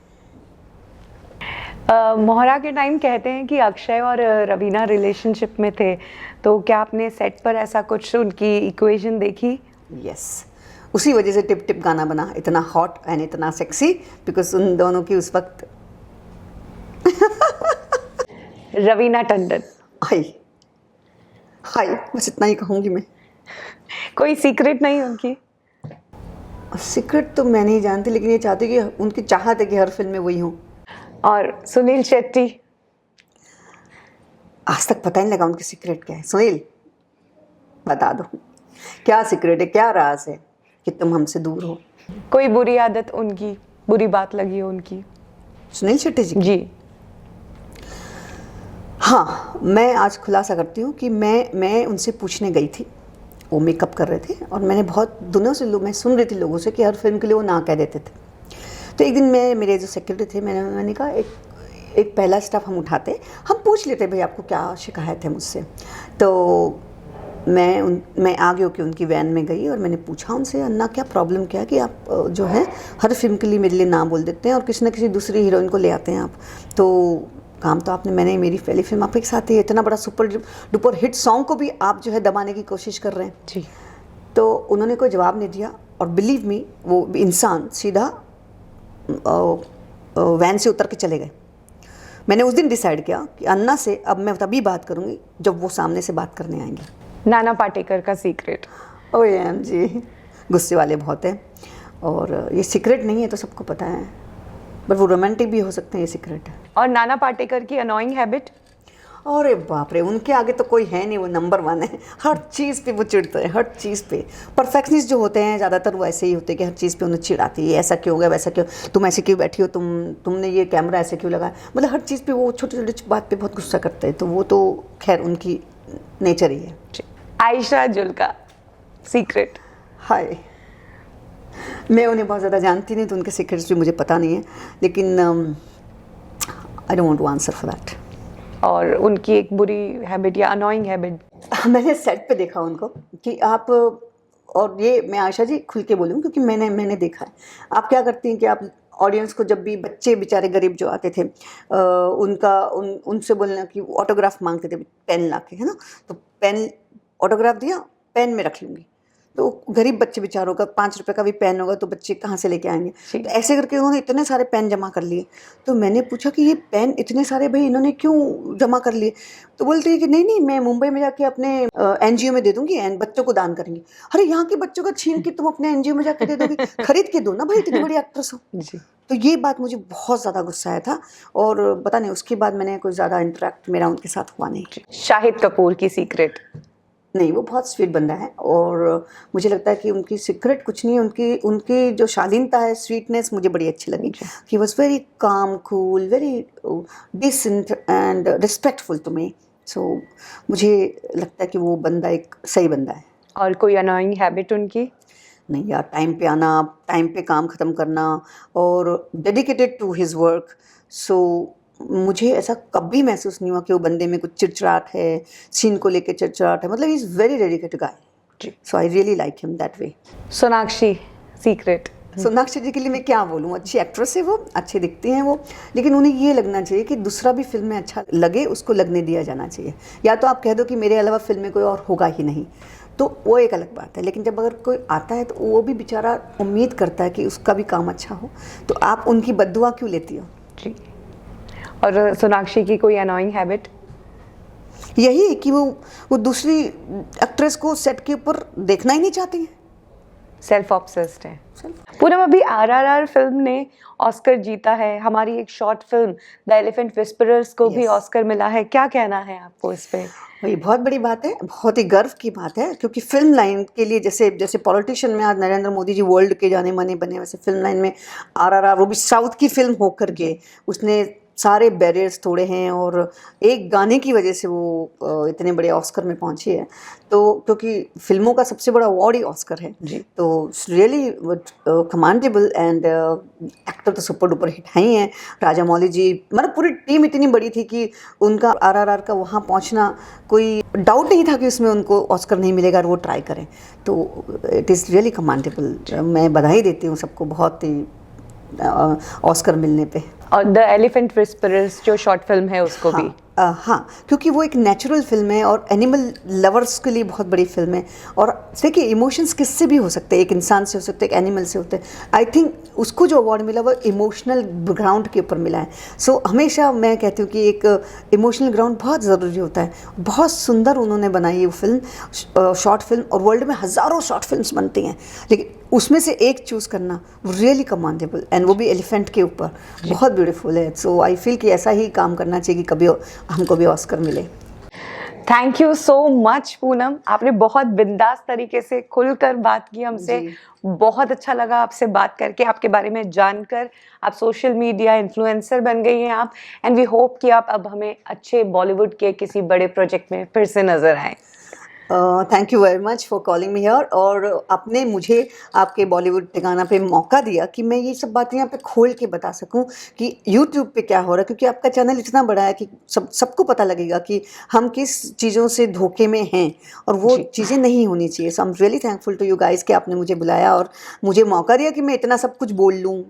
मोहरा के टाइम कहते हैं कि अक्षय और रवीना रिलेशनशिप में थे, तो क्या आपने सेट पर ऐसा कुछ उनकी इक्वेशन देखी? यस, उसी वजह से टिप टिप गाना बना, इतना हॉट एंड इतना सेक्सी, बिकॉज उन दोनों की उस वक्त रवीना टंडन। हाय हाय, बस इतना ही कहूँगी मैं। कोई सीक्रेट नहीं उनकी? सीक्रेट तो मैं नहीं जानती, लेकिन ये चाहती कि उनकी चाहत है कि हर फिल्म में वही हो। और सुनील शेट्टी? आज तक पता नहीं लगा उनकी सीक्रेट क्या है। सुनील बता दो, क्या सीक्रेट है, क्या राज है कि तुम हमसे दूर हो? कोई बुरी आदत उनकी, बुरी बात लगी हो उनकी? सुनील शेट्टी जी? हाँ, मैं आज खुलासा करती हूँ कि मैं उनसे पूछने गई थी, वो मेकअप कर रहे थे और मैंने बहुत दिनों से मैं सुन रही थी लोगों से कि हर फिल्म के लिए वो ना कह देते थे। तो एक दिन मेरे जो सेक्रेटरी थे, मैंने कहा एक पहला स्टेप हम उठाते, हम पूछ लेते भाई आपको क्या शिकायत है मुझसे। तो मैं आगे होकर उनकी वैन में गई और मैंने पूछा उनसे, अन्ना क्या प्रॉब्लम क्या है कि आप जो है हर फिल्म के लिए मेरे लिए ना बोल देते हैं और किसी न किसी दूसरी हीरोइन को ले आते हैं आप। तो काम तो मैंने मेरी पहली फिल्म आपके साथ ही, इतना बड़ा सुपर डुपर हिट सॉन्ग को भी आप जो है दबाने की कोशिश कर रहे हैं जी। तो उन्होंने कोई जवाब नहीं दिया और बिलीव मी वो इंसान सीधा वैन से उतर के चले गए। मैंने उस दिन डिसाइड किया कि अन्ना से अब मैं तभी बात करूँगी जब वो सामने से बात करने आएंगे। नाना पाटेकर का सीक्रेट? OM जी, गुस्से वाले बहुत हैं और ये सीक्रेट नहीं है तो सबको पता है, बट वो रोमांटिक भी हो सकते हैं, ये सीक्रेट है। और नाना पाटेकर की अनोइंग हैबिट? अरे बाप रे, उनके आगे तो कोई है नहीं, वो नंबर 1 है। हर चीज़ पे वो चिढ़ते हैं, हर चीज़ पे। परफेक्शनिस्ट जो होते हैं ज़्यादातर वो ऐसे ही होते हैं कि हर चीज़ पे उन्हें चिढ़ाती है, ऐसा क्यों हो गया, वैसा क्यों, तुम ऐसे क्यों बैठी हो, तुमने ये कैमरा ऐसे क्यों लगाया, मतलब हर चीज़ पे वो छोटी छोटी बात पे बहुत गुस्सा करते हैं। तो वो तो खैर उनकी नेचर ही है। आयशा जुल्का सीक्रेट? हाय, मैं उन्हें बहुत ज़्यादा जानती नहीं तो उनके सीक्रेट्स भी मुझे पता नहीं है, लेकिन I don't want to answer for that. और उनकी एक बुरी हैबिट या अनोइंग हैबिट? मैंने सेट पे देखा उनको कि आप, और ये मैं आयशा जी खुल के बोलूँ क्योंकि मैंने देखा है, आप क्या करती हैं कि आप ऑडियंस को जब भी बच्चे बेचारे गरीब जो आते थे उनसे बोलना कि ऑटोग्राफ मांगते थे पेन ला के, है ना, तो पेन ऑटोग्राफ दिया, पेन में रख लूँगी। तो गरीब बच्चे बेचारों का 5 रुपए का भी पेन होगा तो बच्चे कहाँ से लेके आएंगे। तो ऐसे करके उन्होंने इतने सारे पेन जमा कर लिए। तो मैंने पूछा कि ये पेन इतने सारे भाई इन्होंने क्यों जमा कर लिए? तो बोलते हैं कि नहीं नहीं, मैं मुंबई में जाके अपने NGO में दे दूंगी एंड बच्चों को दान करेंगे। अरे यहाँ के बच्चों का छीन के तुम अपने NGO में जाके दे दोगे? खरीद के दो ना भाई, इतनी बड़ी एक्ट्रेस हो। तो ये बात मुझे बहुत ज़्यादा गुस्सा आया था और पता नहीं उसके बाद मैंने कोई ज़्यादा इंटरेक्ट मेरा उनके साथ हुआ नहीं। शाहिद कपूर की सीक्रेट? नहीं, वो बहुत स्वीट बंदा है और मुझे लगता है कि उनकी सीक्रेट कुछ नहीं है, उनकी जो शालीनता है, स्वीटनेस मुझे बड़ी अच्छी लगी। He was very calm, cool, very decent and respectful to me. So मुझे लगता है कि वो बंदा एक सही बंदा है। और कोई अनोइंग हैबिट उनकी? नहीं यार, टाइम पे आना, टाइम पे काम ख़त्म करना और डेडिकेटेड टू हिज वर्क। सो मुझे ऐसा कभी महसूस नहीं हुआ कि वो बंदे में कुछ चिड़चिड़ाहट है, सीन को लेके चिड़चिड़ाहट है। मतलब he is very dedicated guy. So I really like him that way. Sonakshi secret? Sonakshi ji के लिए मैं क्या बोलूँ, अच्छी एक्ट्रेस है वो, अच्छी दिखती हैं वो, लेकिन उन्हें ये लगना चाहिए कि दूसरा भी फिल्म में अच्छा लगे, उसको लगने दिया जाना चाहिए। या तो आप कह दो कि मेरे अलावा फिल्म में कोई और होगा ही नहीं, तो वो एक अलग बात है। लेकिन जब अगर कोई आता है तो वो भी बेचारा उम्मीद करता है कि उसका भी काम अच्छा हो, तो आप उनकी बद्दुआ क्यों लेती हो? जी। और सोनाक्षी की कोई अनोइंग हैबिट? यही है कि वो दूसरी एक्ट्रेस को सेट के ऊपर देखना ही नहीं चाहती है। सेल्फ ऑब्सेस्ड है। पूनम, अभी RRR फिल्म ने ऑस्कर जीता है। हमारी एक short film the elephant whisperers को भी ऑस्कर मिला है। क्या कहना है आपको इस पे? ये बहुत बड़ी बात है, बहुत ही गर्व की बात है, क्योंकि फिल्म लाइन के लिए जैसे पॉलिटिशियन में आज नरेंद्र मोदी जी वर्ल्ड के जाने माने बने, वैसे फिल्म लाइन में RRR, वो भी साउथ की फिल्म होकर के, उसने सारे बैरियर्स तोड़े हैं और एक गाने की वजह से वो इतने बड़े ऑस्कर में पहुंची है। तो क्योंकि फिल्मों का सबसे बड़ा अवार्ड ही ऑस्कर है जी, तो रियली कमांडेबल एंड एक्टर तो सुपर डुपर हिट हैं ही हैं। राजा मौली जी, मतलब पूरी टीम इतनी बड़ी थी कि उनका RRR का वहाँ पहुँचना कोई डाउट नहीं था कि उसमें उनको ऑस्कर नहीं मिलेगा और वो ट्राई करें। तो इट इज़ रियली कमांडेबल। मैं बधाई देती हूँ सबको बहुत ही ऑस्कर मिलने पे। और द एलिफेंट विस्परर्स जो शॉर्ट फिल्म है उसको भी? हाँ, क्योंकि वो एक नेचुरल फिल्म है और एनिमल लवर्स के लिए बहुत बड़ी फिल्म है। और देखिए, इमोशंस किससे भी हो सकते हैं, एक इंसान से हो सकते हैं, एक एनिमल से होते हैं। आई थिंक उसको जो अवार्ड मिला वो इमोशनल ग्राउंड के ऊपर मिला है। सो हमेशा मैं कहती हूँ कि एक इमोशनल ग्राउंड बहुत ज़रूरी होता है। बहुत सुंदर उन्होंने बनाई ये फिल्म, शॉर्ट फिल्म, और वर्ल्ड में हज़ारों शॉर्ट फिल्म्स बनती हैं, लेकिन उसमें से एक चूज़ करना रियली कमांडेबल, एंड वो भी एलिफेंट के ऊपर, बहुत ब्यूटीफुल है। सो आई फील कि ऐसा ही काम करना चाहिए कि कभी हमको भी ऑस्कर मिले। Thank you so much Poonam, आपने बहुत बिंदास तरीके से खुलकर बात की हमसे। बहुत अच्छा लगा आपसे बात करके, आपके बारे में जानकर। आप सोशल मीडिया इन्फ्लुएंसर बन गई हैं आप, एंड वी होप कि आप अब हमें अच्छे बॉलीवुड के किसी बड़े प्रोजेक्ट में फिर से नजर आए। Thank you very much for calling me here, और आपने मुझे आपके बॉलीवुड ठिकाना पे मौका दिया कि मैं ये सब बातें यहाँ पे खोल के बता सकूँ कि यूट्यूब पे क्या हो रहा है, क्योंकि आपका चैनल इतना बड़ा है कि सबको पता लगेगा कि हम किस चीज़ों से धोखे में हैं और वो चीज़ें नहीं होनी चाहिए। So I am really thankful to you guys कि आपने मुझे बुलाया और मुझे मौका दिया कि मैं इतना सब कुछ बोल लूँ।